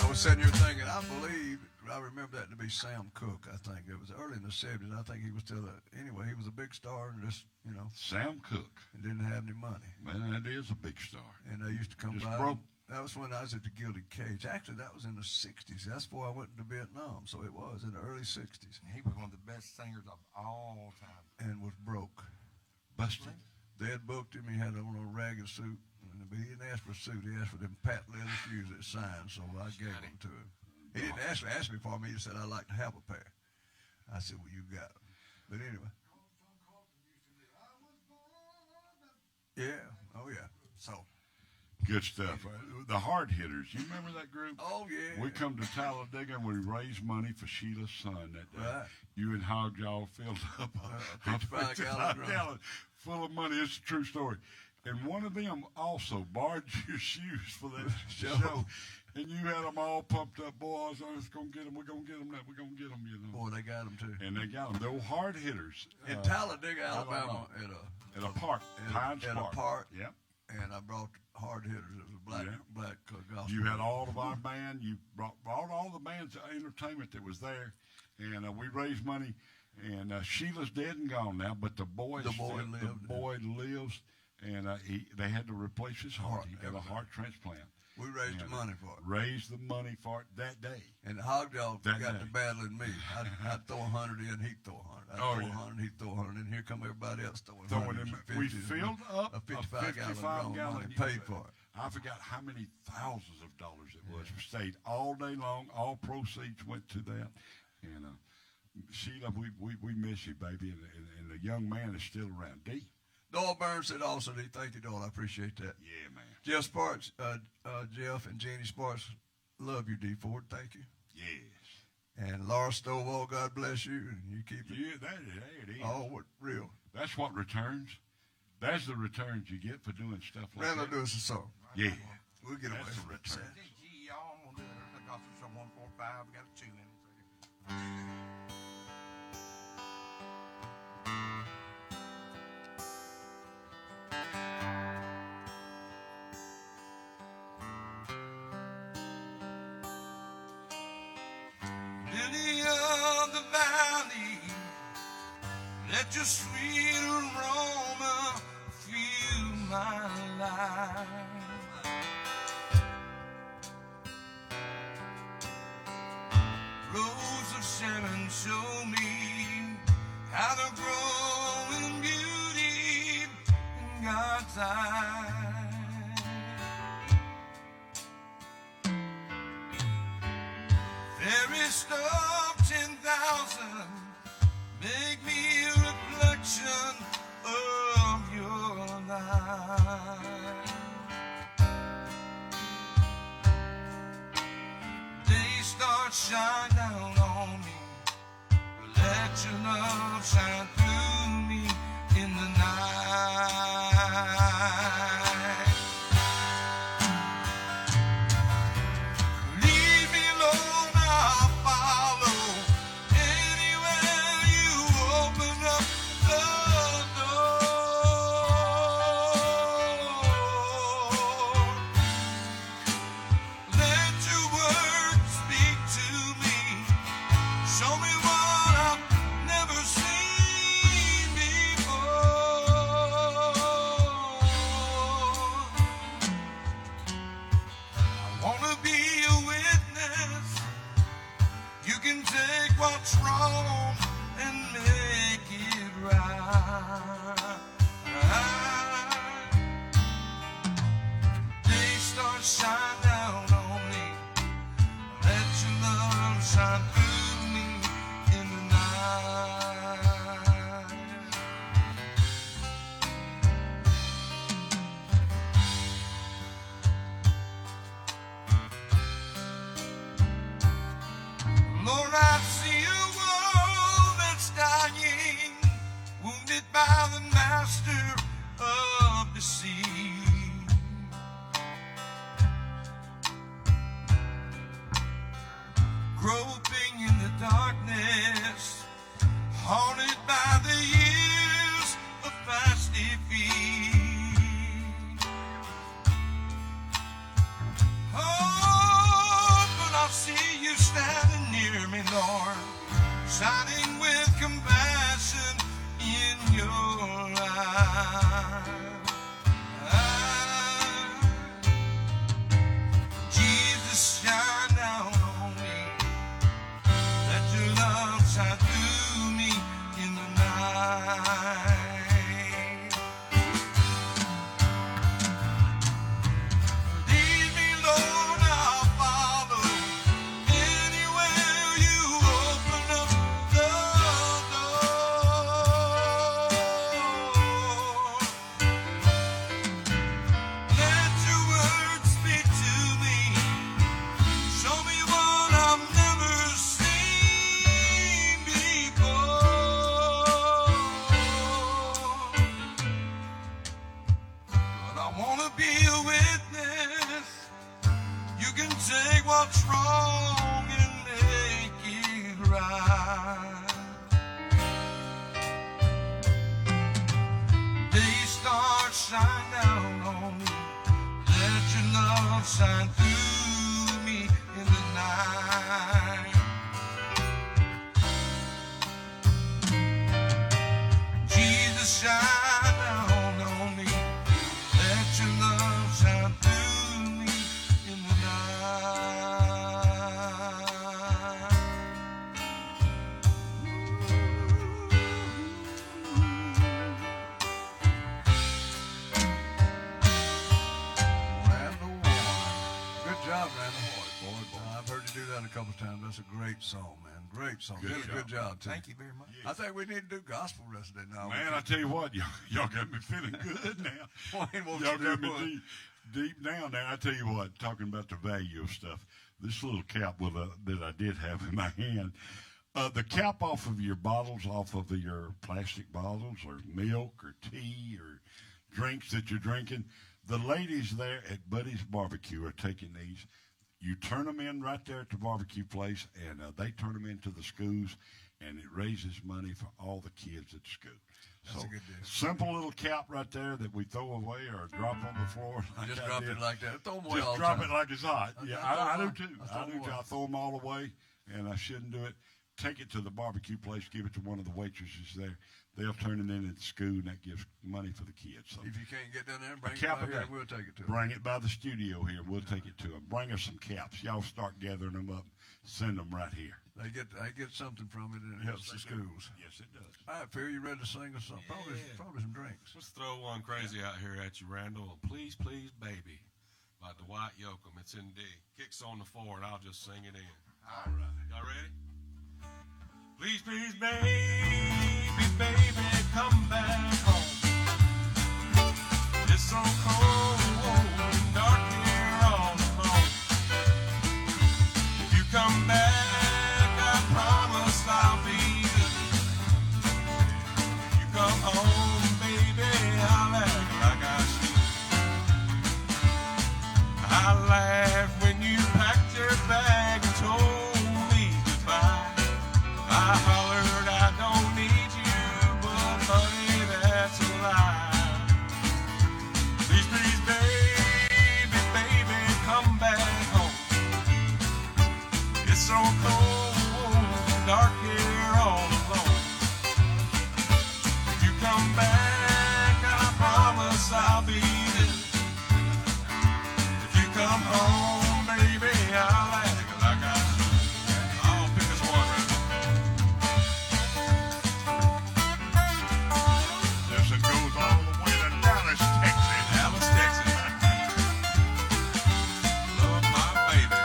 I was sitting here thinking, I believe I remember that to be Sam Cooke. I think it was early in the '70s. I think he was still anyway. He was a big star and just Sam Cooke. And didn't have any money. Man, that is a big star. And they used to come Just by. broke. That was when I was at the Gilded Cage. Actually, that was in the '60s. That's before I went to Vietnam. So it was in the early '60s. He was one of the best singers of all time. And was broke. Busted. They had booked him. He had on a ragged suit. But he didn't ask for a suit. He asked for them patent leather shoes that signed. So I gave them to him. He didn't ask me for them. He just said, I'd like to have a pair. I said, well, you got them. But anyway. Yeah. Oh, yeah. So. Good stuff. The Hard Hitters. You remember that group? Oh, yeah. We come to Talladega and we raised money for Sheila's son that day. Right. You and Hogjaw filled up a 55-gallon drum. gallon full of money. It's a true story. And one of them also borrowed your shoes for that show. And you had them all pumped up. Boys, I was going to get them. We're going to get them. We're going to get them, you know. Boy, they got them, too. And they got them. They were Hard Hitters. In Talladega, Alabama, at a park. Pines at Park. a park. Yep. And I brought Hard Hitters. It was a black gospel. You had all of our band. You brought all the band's entertainment that was there. And we raised money. And Sheila's dead and gone now, but the boy lives. And they had to replace his heart. He got a heart transplant. We raised the money for it. Raised the money for it that day. And Hogjaw got day. to battling me. I'd throw 100 in, he'd throw 100. I'd throw 100, he'd throw 100. And here come everybody else throwing 100. We filled up a 55-gallon drum and paid for it. I forgot how many thousands of dollars it was. We stayed all day long. All proceeds went to that. And Sheila, we miss you, baby. And the young man is still around. D. Doyle Burns said also, thank you, Doyle. I appreciate that. Yeah, man. Jeff Sparks, Jeff and Jeannie Sparks, love you, D. Ford. Thank you. Yes. And Laura Stovall, God bless you. And you keep it. Yeah, there it is. Oh, what real. That's what returns. That's the returns you get for doing stuff like Randall, that. do us a song. Yeah. We'll get away That's from the that. return. Gee, y'all, I'm going to do it. The gospel show 145. We got a 2 in it. Lily of the valley, let your sweet aroma fill my life. Rose of Sharon, show me how to grow in beauty in God's eyes. Fairest of 10,000, make me a reflection of your light. Day stars shine down on me, let your love shine through me in the night. Leave me alone, I'll follow. Anywhere you open up the door. Let your word speak to me. Show me what I've never seen before. I wanna be a witness. You can take what's wrong and make it right. Day stars shine down on me. Let your love shine through me in the night. Lord, I see a world that's dying. Will shining with compassion in your eyes. Jesus, shine down on me. Let your love shine through me in the night. Lead me, Lord, I'll follow. Anywhere you open up the door. Let your word speak to me. Show me what I've never seen before. But I want to be a witness. You can take what's wrong and make it right. Day stars shine down on me. Let your love shine through me in the night. Jesus, shine down on me. Let your love shine through me in the Randall Warren. Good job, Randall. I've heard you do that a couple of times. That's a great song, man. Great song. Good Did a good job. job, too. Thank you very much. I think we need to do gospel rest of the day now. Man, I tell you what, y'all got me feeling good now. Wayne, won't Y'all you got do me one? deep down there. I tell you what, talking about the value of stuff, this little cap that I did have in my hand, the cap off of your bottles, off of your plastic bottles or milk or tea or drinks that you're drinking, the ladies there at Buddy's Barbecue are taking these. You turn them in right there at the barbecue place, and they turn them into the schools, and it raises money for all the kids at the school. That's a good deal. Simple little cap right there that we throw away or drop on the floor. Like Just I drop did. it like that. Throw them away Just all the drop time. it like it's hot. Yeah, I do too. I I throw do 'em too. away. I throw them all away, and I shouldn't do it. Take it to the barbecue place, give it to one of the waitresses there. They'll turn it in at school, and that gives money for the kids. So If you can't get down there, bring it cap by of here, that. we'll take it to them. bring it by the studio here. We'll take it to them. Bring us some caps. Y'all start gathering them up. Send them right here. They get something from it, and it helps the Yes, they do. schools. Yes, it does. All right, Phil, you ready to sing us something? Yeah. Probably some drinks. Let's throw one crazy out here at you, Randall. Please, Please, Baby by Dwight Yoakam. It's in D. Kicks on the 4, and I'll just sing it in. All right. Y'all ready? Please, please, baby, baby, come back home. It's so cold and dark here all alone. If you come back, I promise I'll be good. If you come home, baby, I'll act like I should. I laughed when you packed your bag and told me goodbye. I hollered, I don't need you, but honey, that's a lie. Please, please, baby, baby, come back home. It's so cold and dark here all alone. If you come back, I promise I'll be there. If you come home, baby, I'll act like I should. I'll pick us one right This one goes all the way to Dallas, Texas. Dallas, Texas. Love my baby.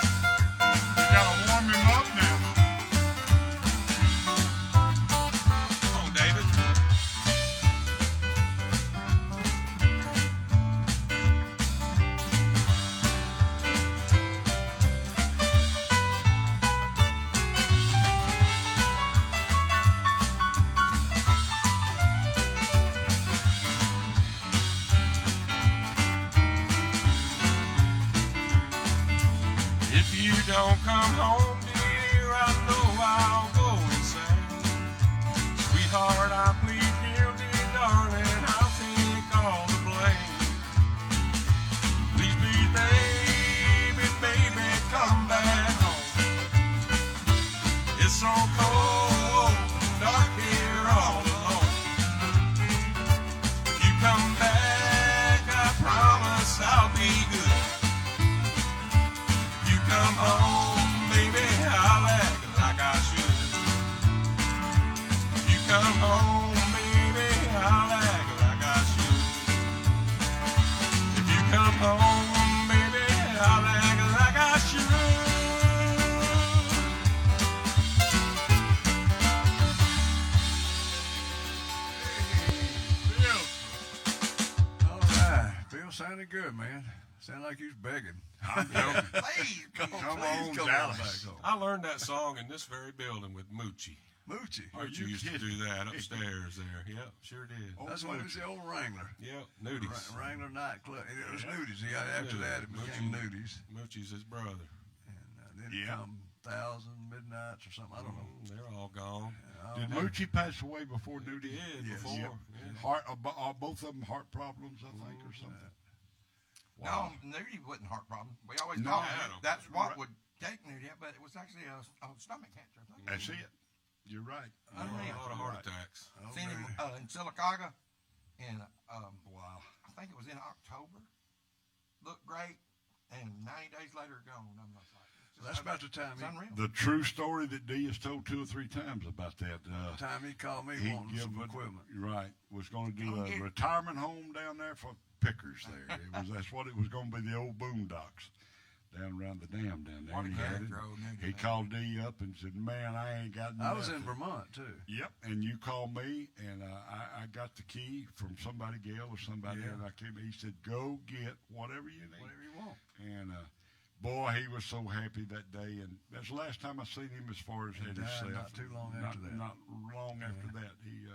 You gotta warm him up now. Come on, David. If you don't come home, dear, I know I'll go insane. Sweetheart, I plead guilty, darling, I'll take all the blame. Please, please, baby, baby, come back home. It's so cold come home, baby, I'll act like I should. If you come home, baby, I'll act like I should. All right. Bill sounded good, man. Sound like he was begging. Please, Come Please on, come Dallas. back home. I learned that song in this very building with Moochie. Moochie. Moochie you used to kidding? do that upstairs there. Yep, sure did. That's when it was the old Wrangler. Yep, Nudies. Wrangler nightclub. It was Nudies. He got after that it became Nudies. Moochie's his brother. And then Yeah. come 1,000 Midnights or something. I don't know. They're all gone. Did Moochie pass away before Nudie? did, Yes. before, Yep. yeah. Heart, both of them heart problems, I think, or something. No, Nudie wasn't heart problem. We always No. thought Had 'em. that's what would take Nudie, but it was actually a stomach cancer. I think. That's it. You're right. A lot of heart attacks. Seen him in Sylacauga, and Wow. I think it was in October. Looked great, and 90 days later, gone. I'm not like, That's about the time it's unreal. The true story that D has told 2 or 3 times about that. time he called me He wanting some equipment. Right. Was going to do Come a get it. retirement home down there for pickers there. That's what it was going to be, the old boondocks down around the dam down there. What a He had character, it. old nigga, He man. called D up and said, "Man, I ain't got nothing." I was in Vermont too. Yep, and you called me, and I got the key from somebody, Gail or somebody, Yeah. and I came. He said, "Go get whatever you need." Whatever you want. And boy, he was so happy that day, and that's the last time I seen him as far as He head died himself. not too long after that. Not long after that. He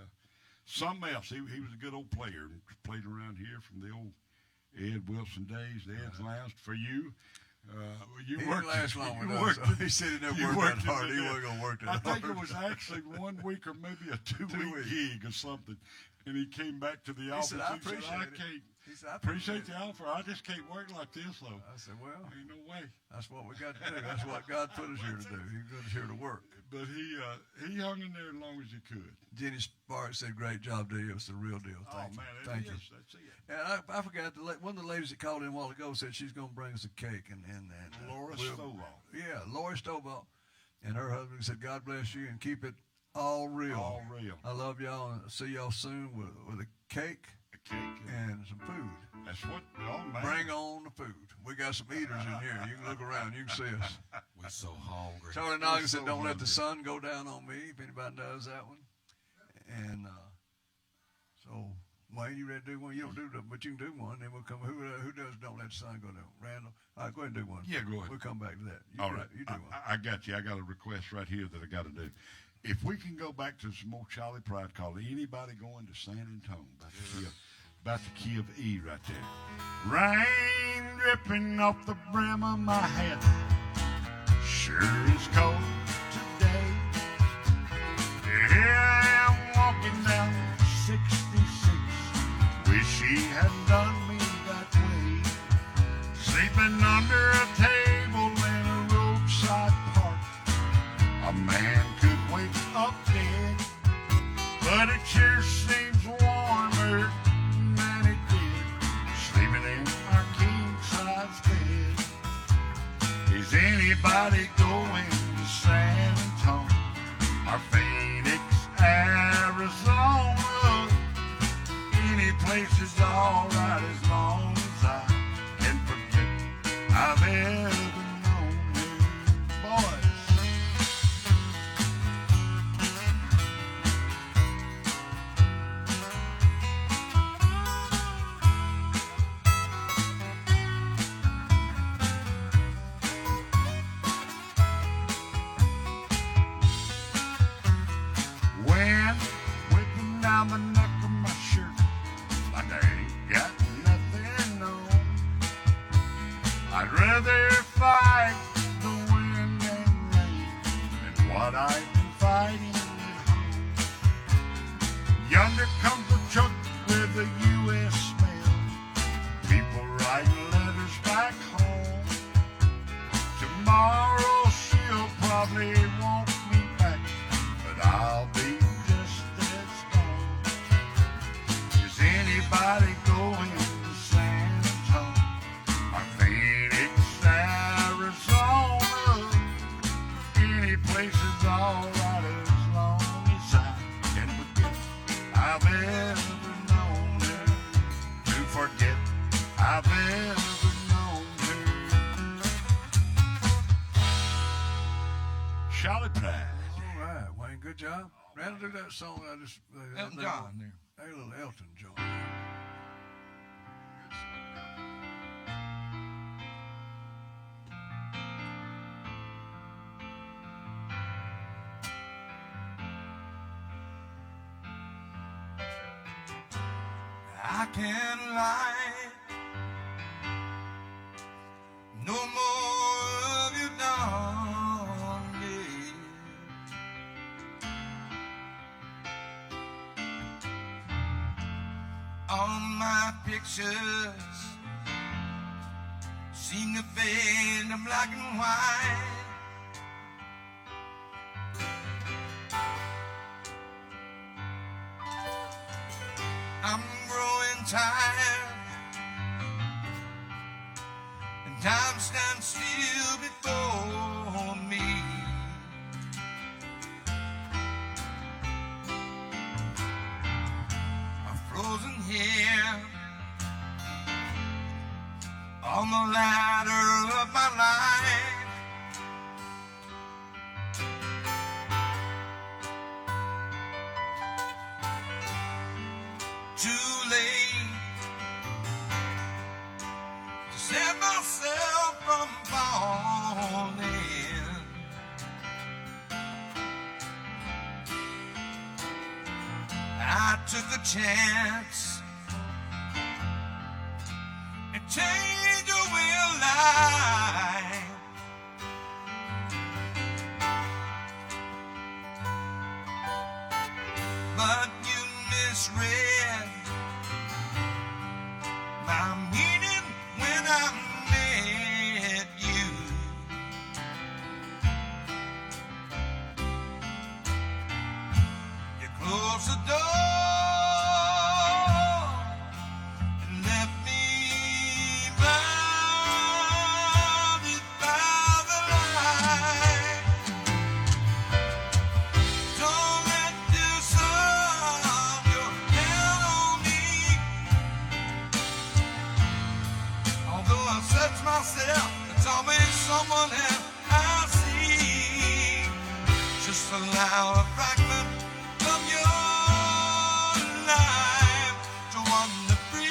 something else. He was a good old player. Played around here from the old Ed Wilson days. The Ed's last for you. You He worked. didn't last long you with worked us. So he said he never you worked worked that hard. in He the- wasn't going to work that I hard. think it was actually 1 week or maybe a 2-week weeks. gig or something. And he came back to the office. said, "I He said, appreciate I it." can't He said, "I appreciate the offer. I just can't work like this, though. I said, well, Ain't no way." that's what we got to do. That's what God put us here to do. He put us here to work. But he hung in there as long as he could. Jenny Sparks said, great job, D. It was the real deal. Thank you. Man, it Thank you. is. That's it. And I forgot, one of the ladies that called in a while ago said she's going to bring us a cake. And Laura Stovall. Yeah, Laura Stovall. And her husband said, God bless you and keep it all real. All real. I love y'all and see y'all soon with a cake A cake. and some food. That's what. Oh man. Bring on the food. We got some eaters in here. You can look around. You can see us. We're so hungry. Charlie Noggin said, so don't let the hungry. sun go down on me, if anybody knows that one. And so, Wayne, you ready to do one? You don't do that, but you can do one. Then we'll come. Who does don't let the sun go down? Randall? All right, go ahead and do one. Yeah, go ahead. We'll come back to that. You All do right. it. You do one. I got you. I got a request right here that I got to do. If we can go back to some more Charlie Pride called Anybody Going to San Antonio, about the key of E right there. Rain dripping off the brim of my hat. Sure is cold today. Here I am walking down 66. Wish he hadn't done me that way. Sleeping under a table in a roadside park. A man could wake up dead, but it sure seems warmer than it did. Sleeping in our king-size bed. Is anybody going to San Antonio or Phoenix, Arizona? Any place is alright as long as I can forget I've ever known you. Boys. Wind whipping down the neck of my shirt like I ain't got nothing on. I'd rather fight the wind and rain than what I've been fighting at home. Yonder comes the truck with the U.S. mail. People writing letters back home. Tomorrow she'll probably want me back, but I'll be just as gone. Is anybody going to San Antonio or Phoenix, Arizona? Any place is alright as long as I can forget I've ever known her, to forget I've ever known her. Charlie Pride. All right, Wayne, good job. Ran do that song I just Elton John there. Hey, little Elton John. I can't lie. No more of you, darling. All my pictures seem to fade to black and white. I'm growing tired, and time stands still before me. I'm frozen here on the ladder of my life. Too late to save myself from falling. I took a chance and changed your way of life. But you misread my meaning when I met you. You closed the door and left me blinded by the light. Don't let this sun go down on me. Although I search myself, it's always someone else I see. Just allow a fragment of your life to wander free.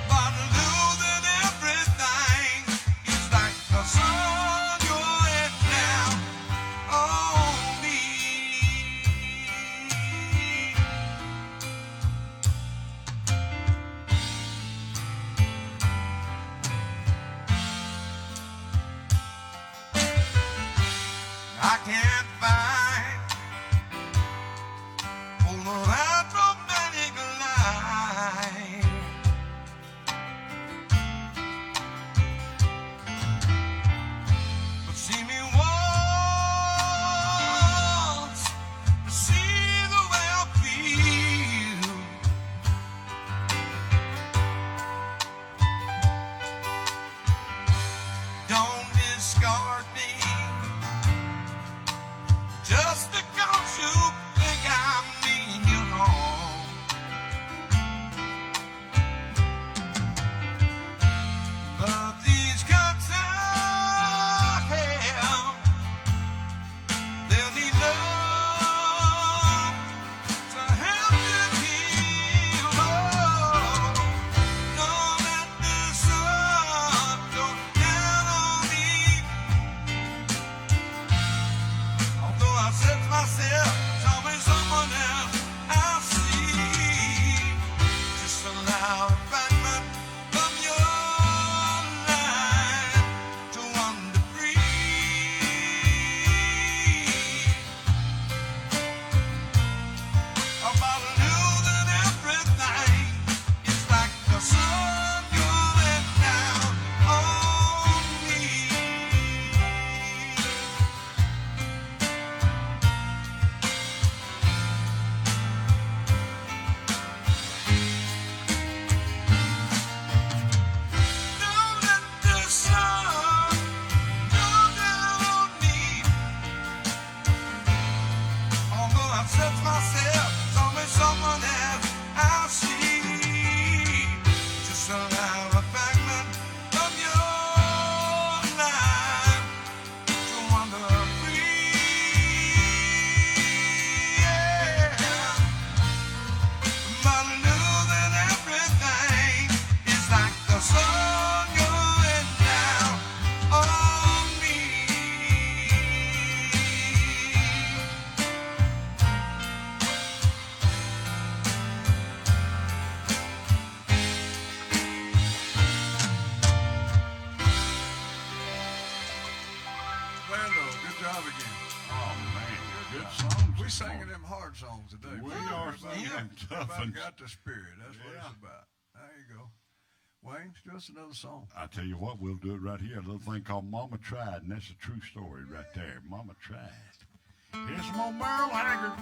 But losing everything is like the sun you're in now on me. I can't find all the right romantic life. But see me once, see the way I feel. Don't discard me just because you think I mean you wrong. But these cuts I have, they'll need love to help you heal. Oh, don't let the sun go down on me. Although I search myself, it's always Good job again. Oh, man. Good job. songs. We singing them hard songs today. We are singing them tough Everybody ones. got the spirit. That's what Yeah. it's about. There you go. Wayne, do us another song. I tell you what, we'll do it right here. A little thing called Mama Tried, and that's a true story right there. Mama Tried. Here's some old Merle Haggard.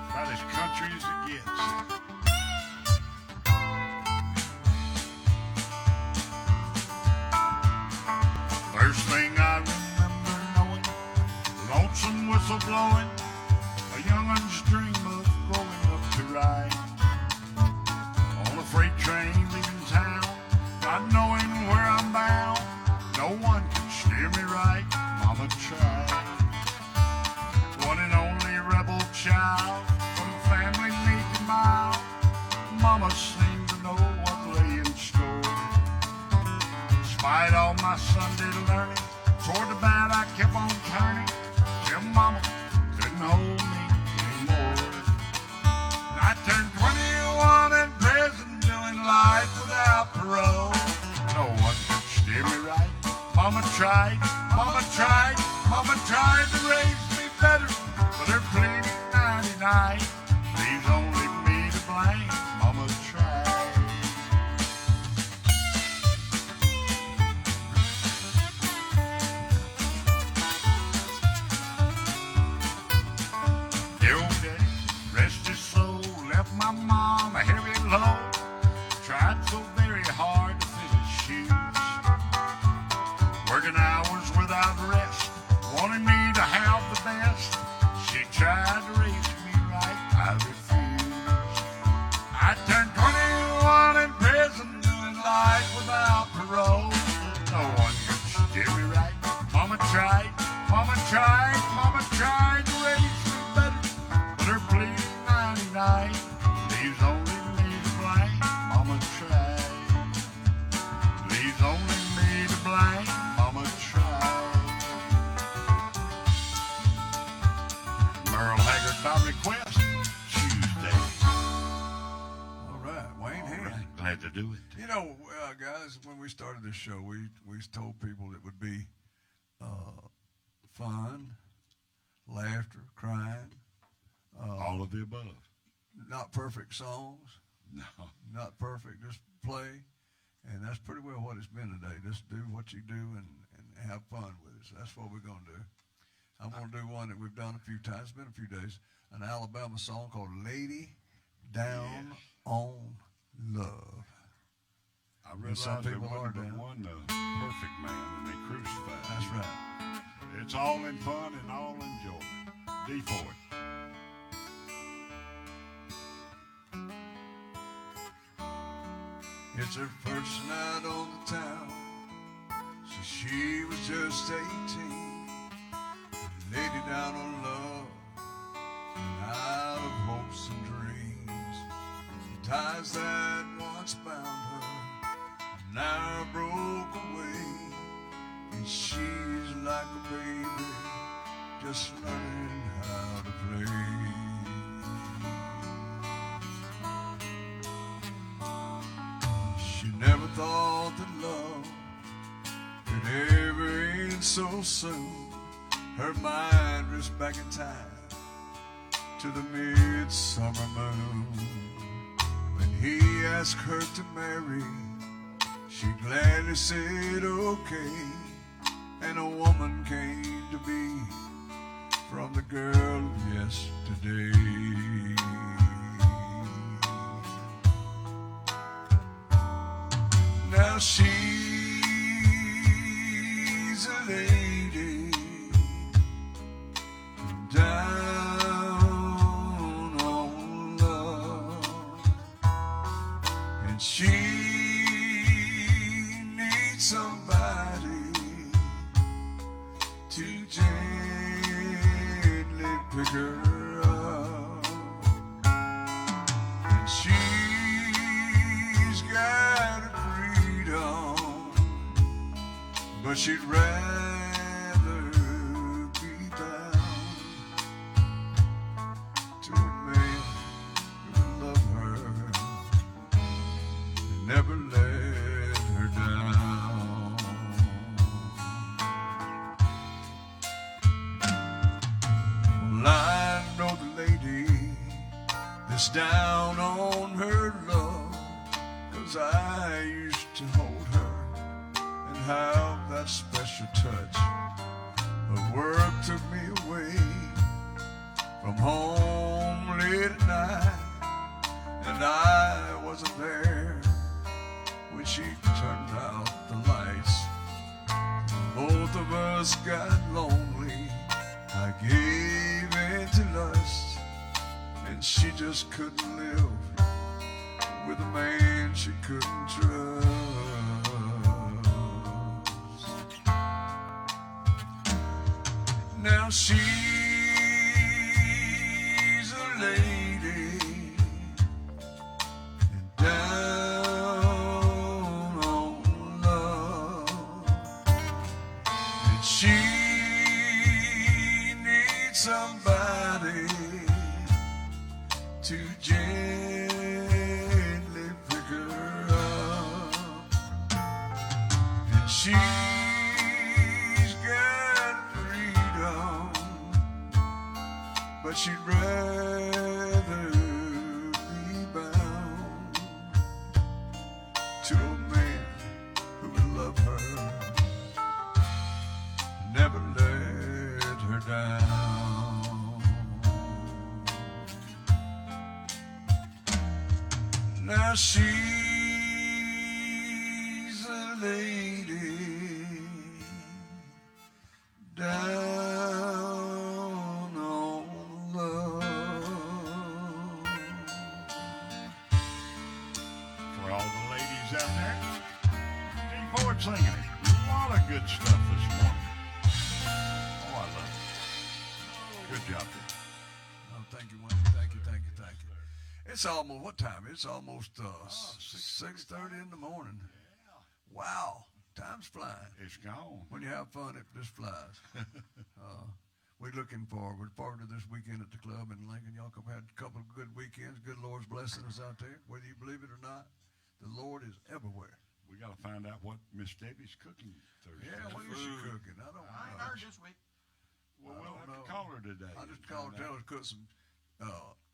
About as country as it gets. First thing I remember knowing, lonesome whistle blowing, a youngun's dream of growing up to ride on a freight train leaving town, not knowing where I'm bound. No one can steer me right. Mama tried. One and only rebel child from a family meek and mild. Mama seemed to know what lay in store. Despite all my Sunday learning, toward the bad I kept on turning, till Mama couldn't hold me anymore. I turned 21 in prison, doing life without parole. No one could steer me right. Mama tried, Mama tried, Mama tried to raise me better, but her pleading 99 leaves only me to blame. Mama tried. The old daddy, rest his soul, left my mom a heavy load. Tried so very hard to fill his shoes, working hours without rest, wanting me to have the best. She tried to raise me right, I refused. I turned 21 in prison, doing life without parole. No one could steer me right. Mama tried, Mama tried, Mama tried to raise me better, but her pleading 99 leaves only me to blame. Mama tried, leaves only me to blame. Mama tried. Merle Haggard by request, Tuesday. All right, Wayne All Hand. right, glad to do it. You know, guys, when we started this show, we told people it would be fun, laughter, crying, All of the above. not perfect songs, No. not perfect, just play. And that's pretty well what it's been today. Just do what you do and have fun with it. So that's what we're going to do. I'm going to do one that we've done a few times. It's been a few days. An Alabama song called Lady Down on Love. I And some realized there people are wasn't but down. one perfect man, and they crucified That's him. right. It's all in fun and all enjoyment. D Ford. It's her first night on the town, so she was just 18. Lady down on love, and out of hopes and dreams. The ties that once bound her now broke away, and she's like a baby, just learning how to play. She never thought that love could ever end so soon. Her mind raced back in time to the midsummer moon. When he asked her to marry, she gladly said okay, and a woman came to be from the girl of yesterday. Now she's a lady down on love, and she needs somebody to gently pick her up, and she's got a freedom, but she'd rather be down to a man who would love her and never let her down. down on her love, 'cause I used to hold her and have that special touch. Her work took me away from home late at night, and I wasn't there when she turned out the lights. Both of us got lonely. I gave in to lust, and she just couldn't live with a man she couldn't trust. Now she's a lady and down on love, and she needs somebody to gently pick her up, and she's got freedom, but she'd rather be bound to a man who would love her, never let her down. Now she's a lady down on love. For all the ladies out there, Dean Ford singing it. A lot of good stuff this morning. Oh, I love it. Good job, Dean. Oh, thank you, Wayne. Thank you, thank you, thank you. It's almost, what time? It's almost 6:30 in the morning. Wow, time's flying. It's gone. When you have fun, it just flies. We're looking forward to this weekend at the club in Lincoln. Y'all have had a couple of good weekends. Good Lord's blessing us out there. Whether you believe it or not, the Lord is everywhere. We got to find out what Miss Debbie's cooking Thursday. Yeah, what is she cooking? I don't I ain't know. heard this week. Well, I we'll don't have know. to call her today. I just and called, find tell her out. to cook some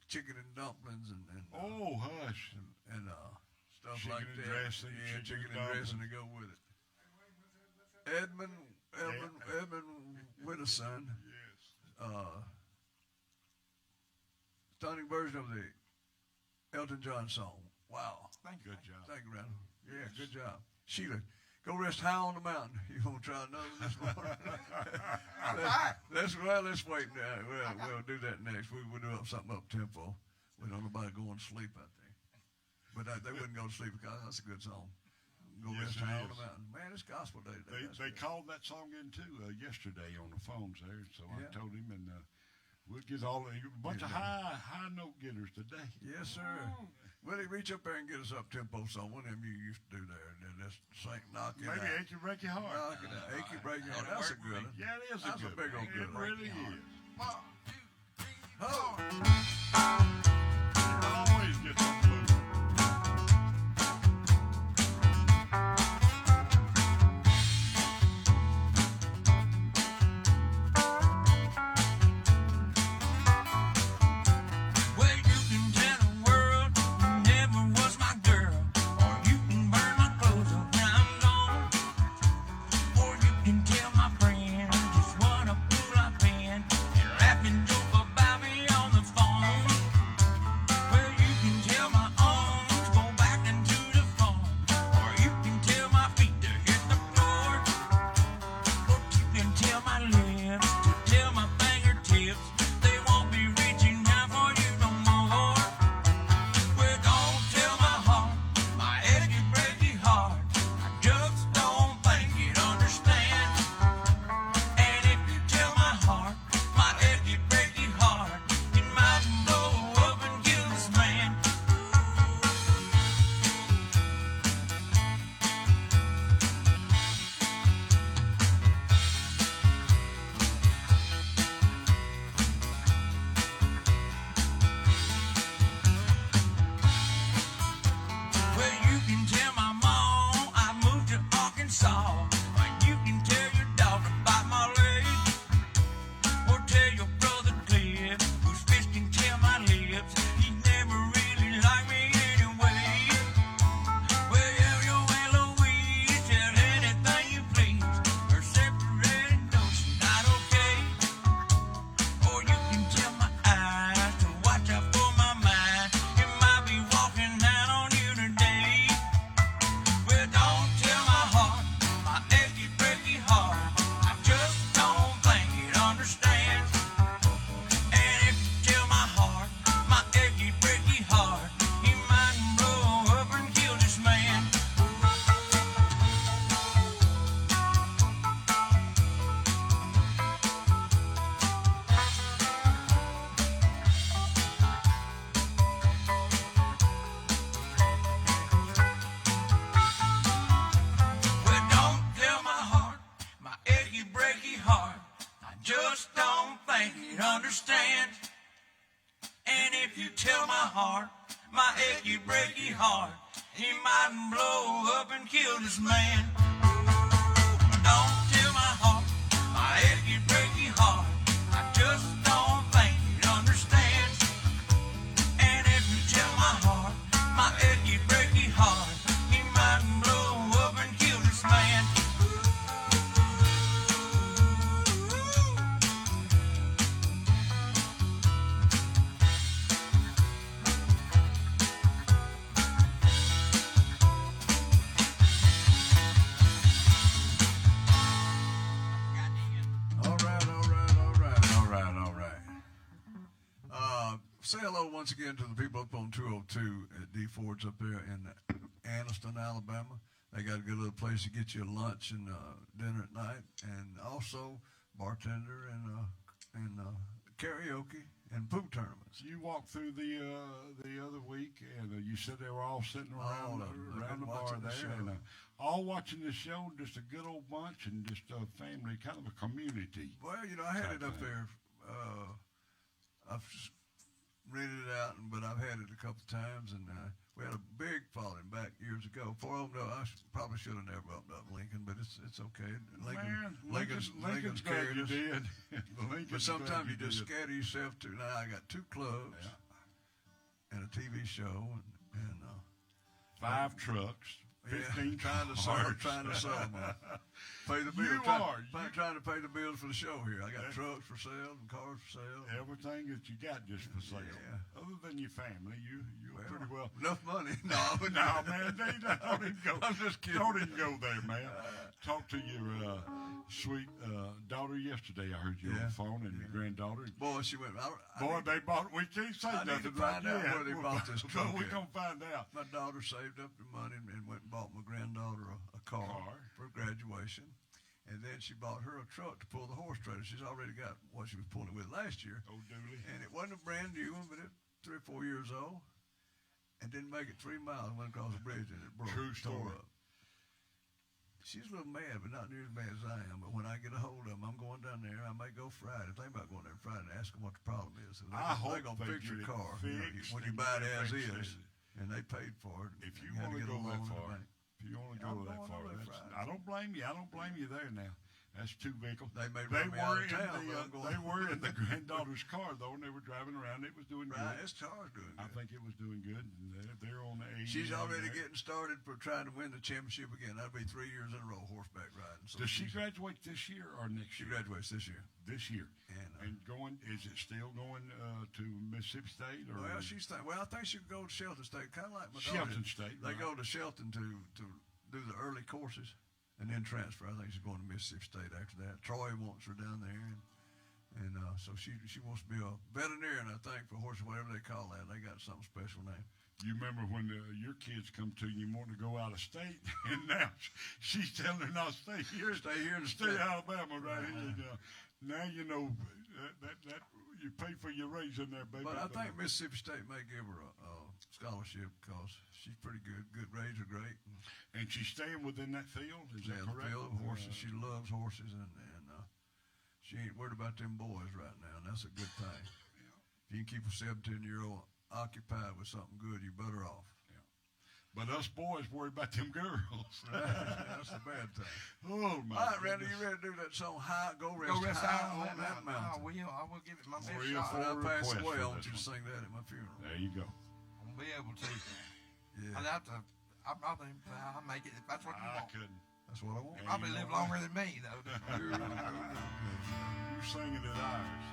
chicken and dumplings and Oh, hush. stuff Chicken like and that. dressing, Yeah, chicken chicken and and dressing to go with it. Edmund Whittison, Yes. stunning version of the Elton John song. Wow. Thank you. Good job. Thank you, Randall. Yeah, good job. Sheila, go rest high on the mountain. You gonna try another this morning? Let's wait now. We'll do that next. We'll do something up tempo. We don't know about going to sleep out there. But they wouldn't go to sleep because that's a good song. Go Yes, rest it high on is. the mountain. Man, it's gospel day today. They called that song in too yesterday on the phones there, so Yeah. I told him, and we'll get a bunch of high note getters today. Yes, sir. Well, they reach up there and get us up tempo song. One of them you used to do there, and then just knock it Maybe out. Achy Breaky Heart. Knock it out. Achy breaking heart. That's a good one. Yeah, it is That's a a good big one. old good It one. really is. 1, 2, 3, Oh. 4. It always gets them moving. Well, you can tell the world you never was my girl, or you can burn my clothes up when I'm gone, or you can tell my friends just what a fool I've been and laugh and joke about me on the phone. think you'd understand. And if you tell my heart, my achy, breaky heart, he mightn't blow up and kill this man. Don't tell my heart, my achy, breaky heart, I just don't think you'd understand. And if you tell my heart, my achy, breaky heart, he mightn't blow up and kill this man. Say hello once again to the people up on 202 at D Ford's up there in Anniston, Alabama. They got a good little place to get you lunch and dinner at night, and also bartender and karaoke and pool tournaments. You walked through the other week, and you said they were all sitting around the bar there, and all watching the show. Just a good old bunch, and just a family, kind of a community. Well, I had it up there. I've just rented it out, but I've had it a couple times, and we had a big following back years ago. For all I probably should have never opened up Lincoln, but it's okay. Lincoln's glad you did. But sometimes you just scatter yourself to. Now I got 2 clubs and a TV show and 5 trucks. 15 trying to sell them. Pay the bills. Trying to pay the bills for the show here. I got trucks for sale and cars for sale. Everything that you got just for sale. Yeah. Other than your family, you're pretty well. Enough money. No, man. Don't even go. I'm just kidding. Don't even go there, man. Talked to your sweet daughter yesterday. I heard you on the phone, and your granddaughter. Boy, she went. They bought. We can't say I nothing need to find out where they bought this truck. We're gonna find out. My daughter saved up the money and went and bought my granddaughter a car for graduation. And then she bought her a truck to pull the horse trailer. She's already got what she was pulling with last year. Oh, Dooley. And it wasn't a brand new one, but it 3 or 4 years old. And didn't make it 3 miles. Went across the bridge and it broke. True tore story. up. She's a little mad, but not near as mad as I am. But when I get a hold of them, I'm going down there. I may go Friday. Think about going there Friday and ask them what the problem is. I hope they're going to fix your car. Fixed when you buy it as is, and they paid for it. If you want to go that far. If you want to go that far, I don't blame you. I don't blame you there now. That's 2 vehicles. They may run me out of town. They were in the granddaughter's car, though, and they were driving around. It was doing good. His car's doing good. I think it was doing good. They're on the 80. She's already getting started for trying to win the championship again. That'll be 3 years in a row horseback riding. So does she graduate this year or next year? She graduates this year. This year. And going, is it still going to Mississippi State? Or well, I think she could go to Shelton State, kind of like my Shelton State. They go to Shelton to do the early courses and then transfer. I think she's going to Mississippi State after that. Troy wants her down there, and so she wants to be a veterinarian, I think, for horses, whatever they call that. They got something special name. You remember when your kids come to you and want to go out of state, and now she's telling her not to stay here. Stay here and stay Alabama, right? Now you know that you pay for your raise in there, baby. But I think Mississippi State may give her a scholarship because she's pretty good. Good grades are great. And she's staying within that field. Is that correct? The field of horses. She loves horses, and she ain't worried about them boys right now, and that's a good thing. If you can keep a 17-year-old occupied with something good, you're better off. But us boys worry about them girls. That's the bad thing. Oh, my All right, Randy, you ready to do that song, Go Rest High on That Mountain? I will give it my best 3 or shot. 4 When I pass requests away, for I want this you to one. sing that at my funeral. There you go. I'll be able to. Yeah. I'd have to. I'll make it. If that's what you I want. couldn't. That's what I want. Yeah. Probably live longer than me, though. You're singing at ours.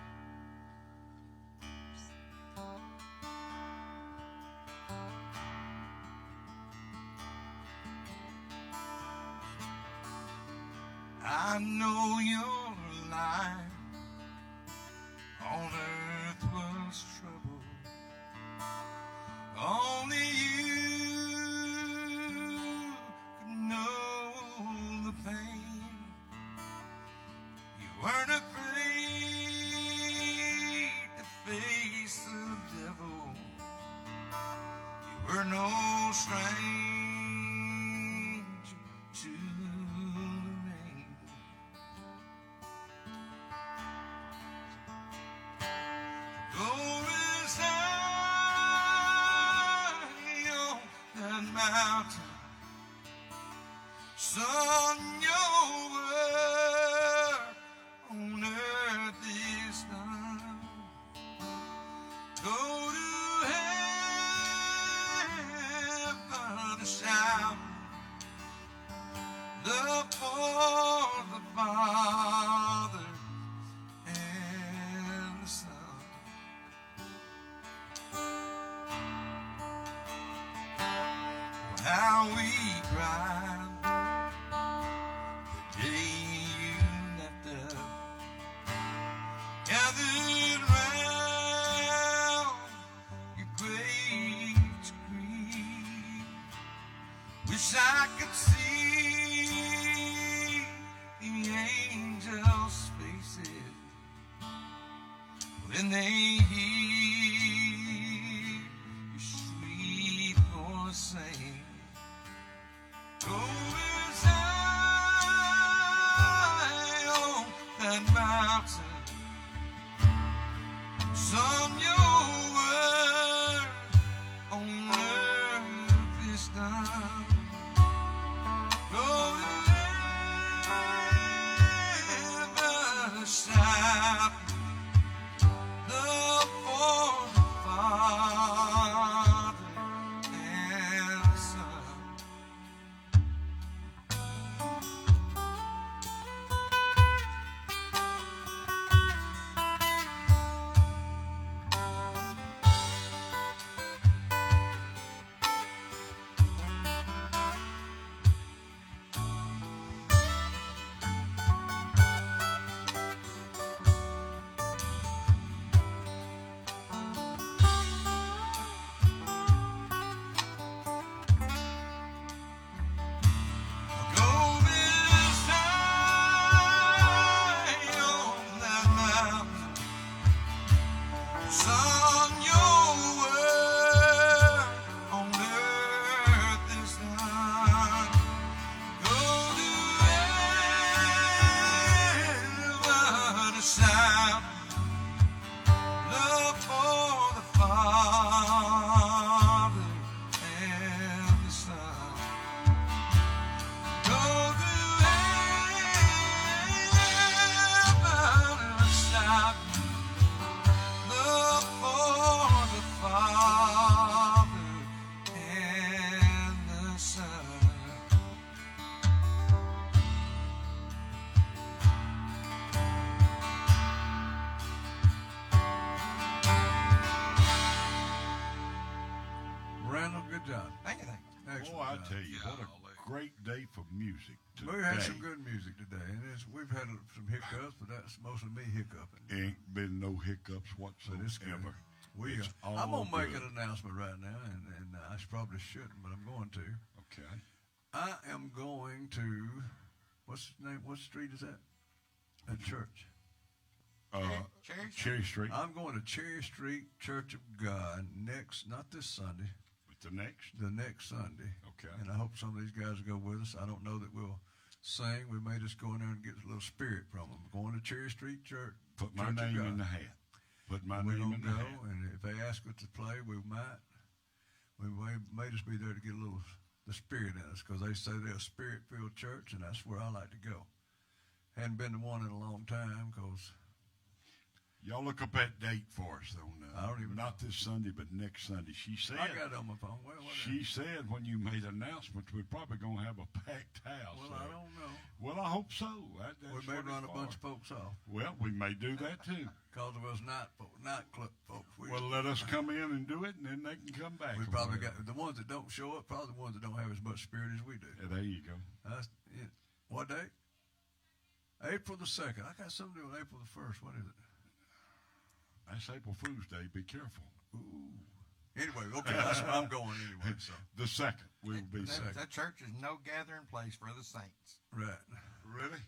I know your life on earth was trouble. Only you could know the pain. You weren't afraid to face the devil. You were no stranger to the rain. mountain. Son, your work on earth is done. Go to heaven to shout, love for the Father and the Son. How we cried the day you left us, gathered round your great screen. Wish I could see the angels' faces when they hear your sweet voice sing. Go as high on that mountain. Some your word on earth is done. Go to heaven, shout, love for the Father and the Son. Go this high on that mountain. Son, your word on earth is done. Go to heaven to shout, love for the Father and the Son. Go to heaven and shout, love for the Father and the Son. Randall, good job. Thank you, thank you. Excellent Boy, I job. tell you, what a great day for music today. We had some good music today, and we've had some hiccups, but that's mostly me hiccuping. Ain't been no hiccups But it's good. whatsoever. We, It's all I'm gonna make good. an announcement right now, and I probably shouldn't, but I'm going to. Okay. I am going to what's the name? What street is that? At church. Cherry Street. I'm going to Cherry Street Church of God not this Sunday, But the next. the next Sunday. Okay. And I hope some of these guys will go with us. I don't know that we'll sing. We may just go in there and get a little spirit from them. Going to Cherry Street Church. Put my Church of name God. in the hat. Put my We're name gonna in the go, hat. and if they ask us to play, we might. We may just be there to get a little the spirit in us, because they say they're a spirit-filled church, and that's where I like to go. Hadn't been to one in a long time, because Y'all look up that date for us, though. I don't even Not this Sunday, but next Sunday. She said. I got it on my phone. Well, She said when you made announcements, we're probably going to have a packed house. well, I don't know. Well, I hope so. That's We may what run it's a bunch of for. folks off Well, we may do that too. because of us nightclub folks. Well, let us come in and do it, and then they can come back. We or probably whatever. got the ones that don't show up. Probably the ones that don't have as much spirit as we do. Yeah, there you go. What day? April the 2nd. I got something to do on April the 1st. What is it? That's April Fool's Day. Be careful. Ooh. Anyway, okay, that's where I'm going anyway. So The second. We will be That, second. that church is no gathering place for the saints. right. Really?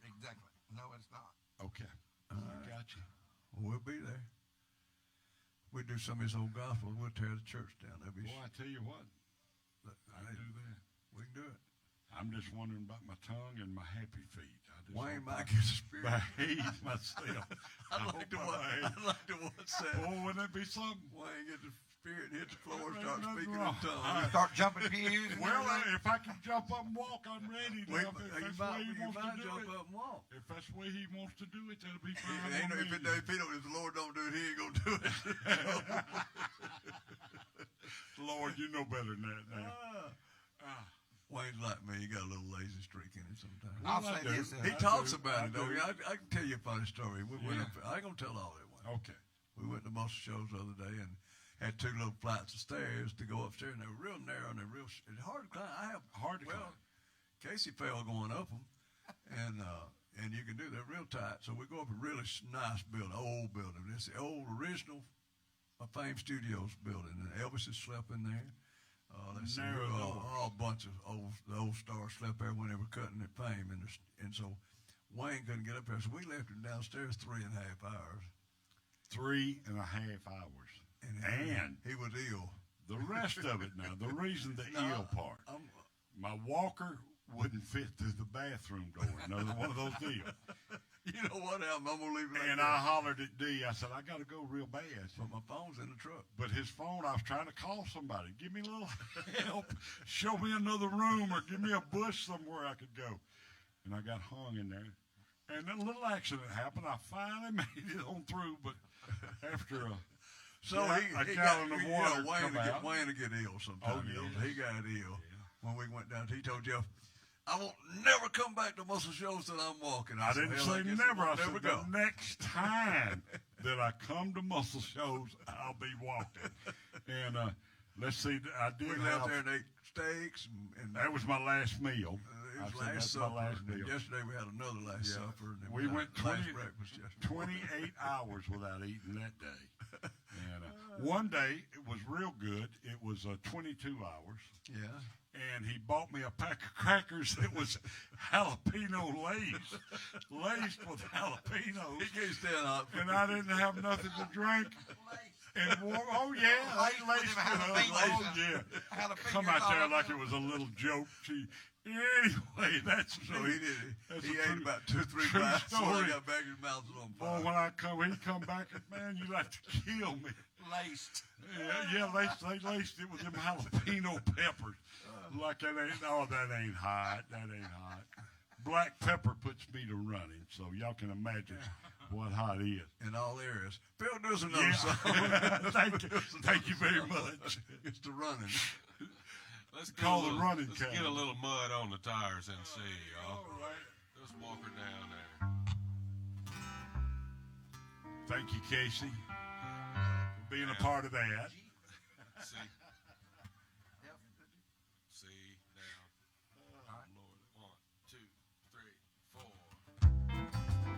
Exactly. No, it's not. Okay. I got you. We'll be there. We do some of this old gospel. We'll tear the church down. That'll be. Boy, I tell you what. I do that. We can do it. I'm just wondering about my tongue and my happy feet. Wayne might get the spirit. behave myself. I'd like to watch that. Oh, wouldn't that be something? Wayne get the spirit, hit the floor, Ain't start nothing speaking in wrong. tongues. Start jumping pews. and Well, everything. if I can jump up and walk, I'm ready. We, Now, if that's the way he wants to do jump it. up and walk. If that's the way he wants to do it, that'll be fine. Ain't no, with me. if the Lord don't do it, he ain't gonna do it. Lord, you know better than that now. Wayne's like me. He got a little lazy streak in him sometimes. I'll I say do. this. He I talks do, about I it though. do. Yeah, I can tell you a funny story. We went Yeah. up, I ain't gonna tell all that one. Okay. We went to most shows the other day and had 2 little flights of stairs to go upstairs, and they were real narrow and they're real. It's hard to climb. Hard to well, climb. Casey fell going up them, and you can do they're real tight. So we go up a really nice building, old building. It's the old original Fame Studios building, and Elvis has slept in there. Narrow doors. All bunch of the old stars slept there when they were cutting at Fame, and so Wayne couldn't get up there, so we left him downstairs 3.5 hours. 3.5 hours. And he was ill. the rest of it now, the reason the ill part, I'm, my walker wouldn't fit through the bathroom door. Another one of those deals. you know what? I'm gonna leave it. Like And that. I hollered at D. I said, I got to go real bad. But my phone's in the truck. But his phone, I was trying to call somebody. Give me a little help. Show me another room or give me a bush somewhere I could go. And I got hung in there. And then a little accident happened. I finally made it on through, but after a He gallon got, of water Wayne to get ill sometimes. Oh, You know, yeah. he got ill when we went down. He told Jeff, I won't never come back to muscle shows till I'm walking. I said, didn't "Hell, say guess never. I won't said never go. the next time that I come to muscle shows, I'll be walking. And let's see, I did We have, left there and ate steaks, and that was my last meal. it I was said, last that's supper. my last And meal. yesterday we had another last Yeah. supper. And then We had went last 20 breakfast yesterday. 28 hours without eating that day. And one day, it was real good. It was 22 hours. Yeah. And he bought me a pack of crackers that was jalapeno laced with jalapenos. He can't stand up. And I didn't have nothing to drink. And oh yeah, Laced with laced them with jalapenos. oh yeah. Jalapenos Come out there all like over. it was a little joke. Anyway, that's So me. he did. That's He a ate true- about 2 or 3 true bites. So story. he got back his mouth was on fire. Boy, when I come back and man, you like to kill me. Laced. Yeah, they laced it with them jalapeno peppers. Like that ain't hot. That ain't hot. Black pepper puts me to running, so y'all can imagine what hot is. In all areas. Phil, do us another song. Thank you very much. It's the running. Let's get Call a the little, running let's cab. get a little mud on the tires and see, y'all. All right. Let's walk her down there. Thank you, Casey, for being a part of that. See. See down. Lord. 1, 2, 3, 4.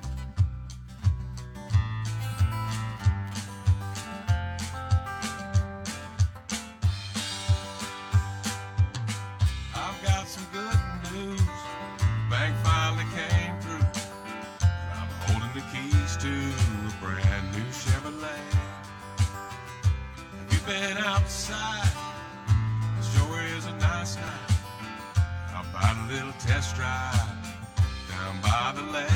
I've got some good news. Bank finally came through. I'm holding the keys to a brand new Chevrolet. Have you been outside? It sure is a nice night. How about a little test drive down by the lake?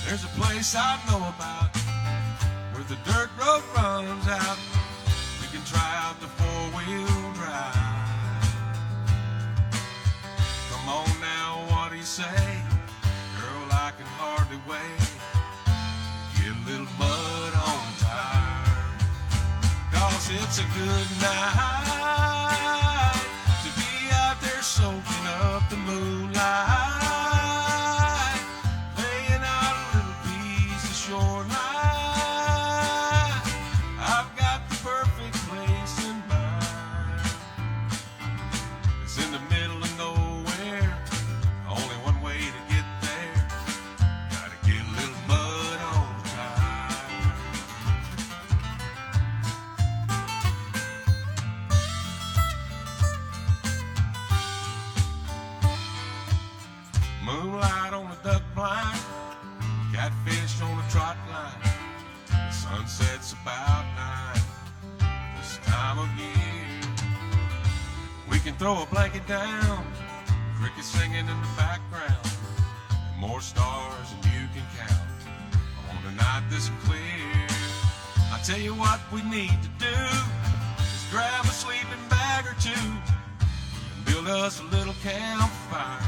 There's a place I know about where the dirt road runs out. We can try out the four-wheel drive. Come on now, what do you say? Girl, I can hardly wait. Get a little mud on the tire. 'Cause it's a good night to be out there soaking up the moonlight. Laying out a little piece of shoreline. I've got the perfect place in mind. It's in the middle of nowhere. Only one way to get there. Gotta get a little mud on the tire. Moonlight on the duck blind. Catfish on the trot line. The sunset's about 9 this time of year. We can throw a blanket down, crickets singing in the background, and more stars than you can count on a night this clear. I tell you what we need to do is grab a sleeping bag or two and build us a little campfire.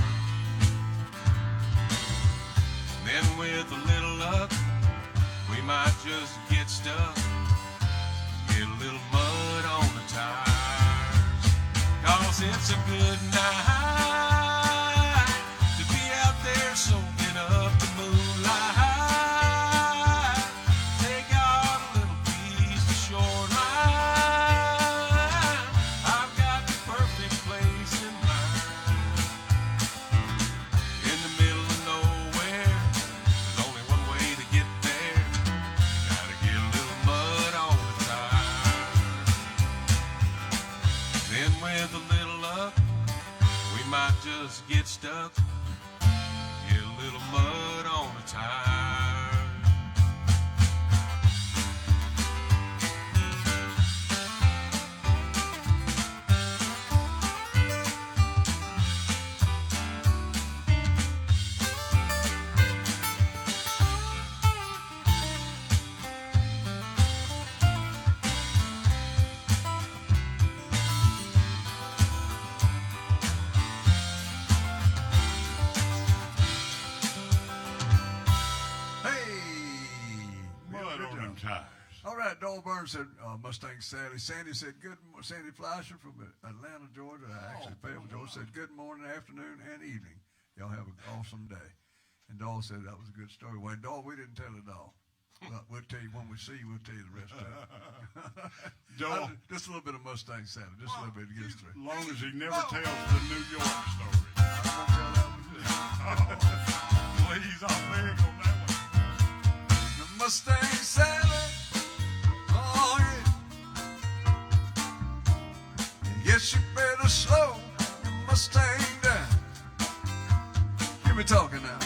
Then with a little luck, we might just get stuck, get a little mud on the tires. 'Cause it's a good night to be out there soaking up the moonlight. Take out a little piece of shoreline. I've got the perfect place in mind. In the middle of nowhere, there's only one way to get there. You gotta get a little mud on the tires. Then with a little luck, we might just get stuck, get a little mud on the tires. Mud on them tires. All right, Dole Burns said Mustang Sally. Sandy said Sandy Fleischer from Atlanta, Georgia. Actually, Fayetteville, Georgia said good morning, afternoon, and evening. Y'all have an awesome day. And Dole said that was a good story. Well, Dole, we didn't tell it all. But we'll tell you when we see you. We'll tell you the rest of it. Dole, Just a little bit of Mustang Sally. Just a little bit to get us through. as long as he never tells the New York story. Please, I'll beg on that one. The Mustang Sally. Oh, yeah. Yes, you better slow the Mustang down. Hear me talking now.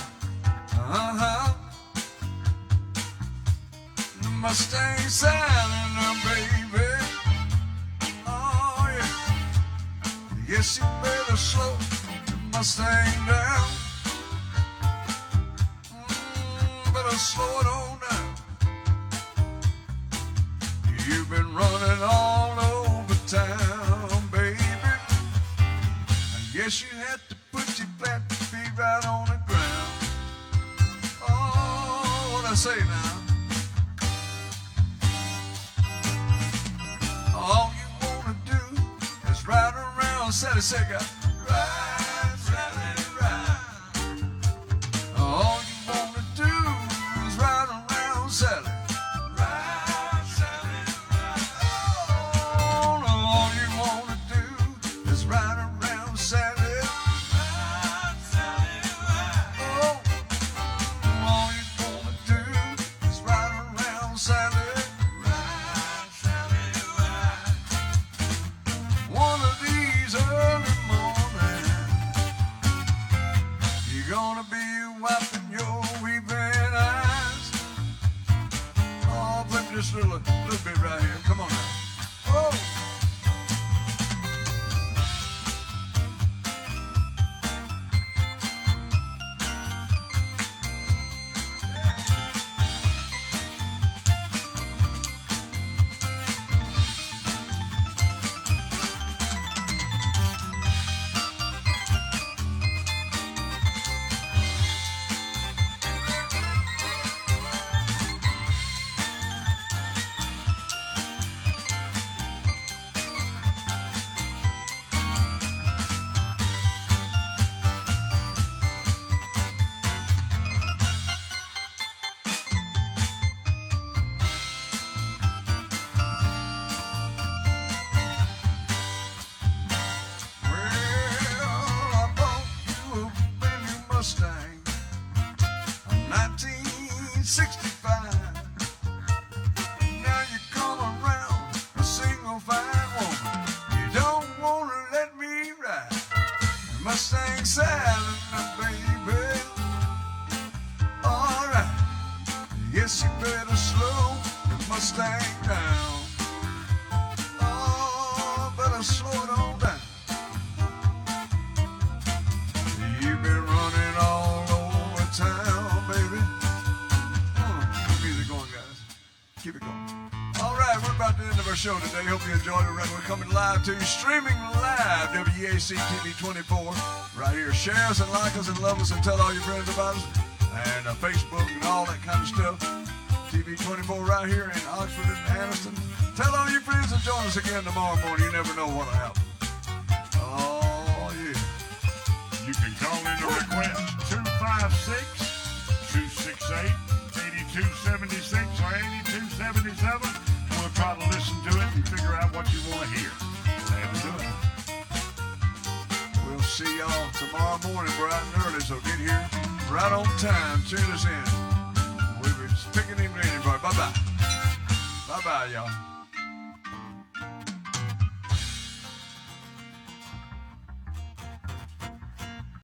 Uh-huh. The Mustang Sally, now, baby. Oh, yeah. Yes, you better slow the Mustang down. Better slow it on down. You've been running all over town, baby. I guess you had to put your flat feet right on the ground. Oh, what I say now? All you wanna do is ride around Sally Seca. Ride, Sally, ride. All you wanna do is ride around Sally. Ride, Sally, ride. Oh, all you wanna do is ride around Sally. Ride, Sally, ride. Oh, all you wanna do is ride around Sally. Ride, Sally, ride. One of these early mornings, you're gonna be wiping your weeping eyes. Oh, play me just a little bit right here. Come on now. Oh. Mustang Sally, baby. All right. Yes, you better slow the Mustang down. Oh, better slow it on down. You've been running all over town, baby. Keep the music going, guys. Keep it going. right, we're about to end of our show today. Hope you enjoyed it. We're coming live to you, streaming live, WAC TV 24. Right here. Share us and like us and love us and tell all your friends about us. And Facebook and all that kind of stuff. TV 24 right here in Oxford and Anniston. Tell all your friends and join us again tomorrow morning. You never know what'll happen. Oh, yeah. You can call in a request 256-268-8276 or 8277. We'll try to listen to it and figure out what you want to hear. Glad to do it. We'll see y'all tomorrow morning bright and early, so get here right on time. Tune us in. We'll be picking him ready for you. Bye-bye. Bye-bye, y'all.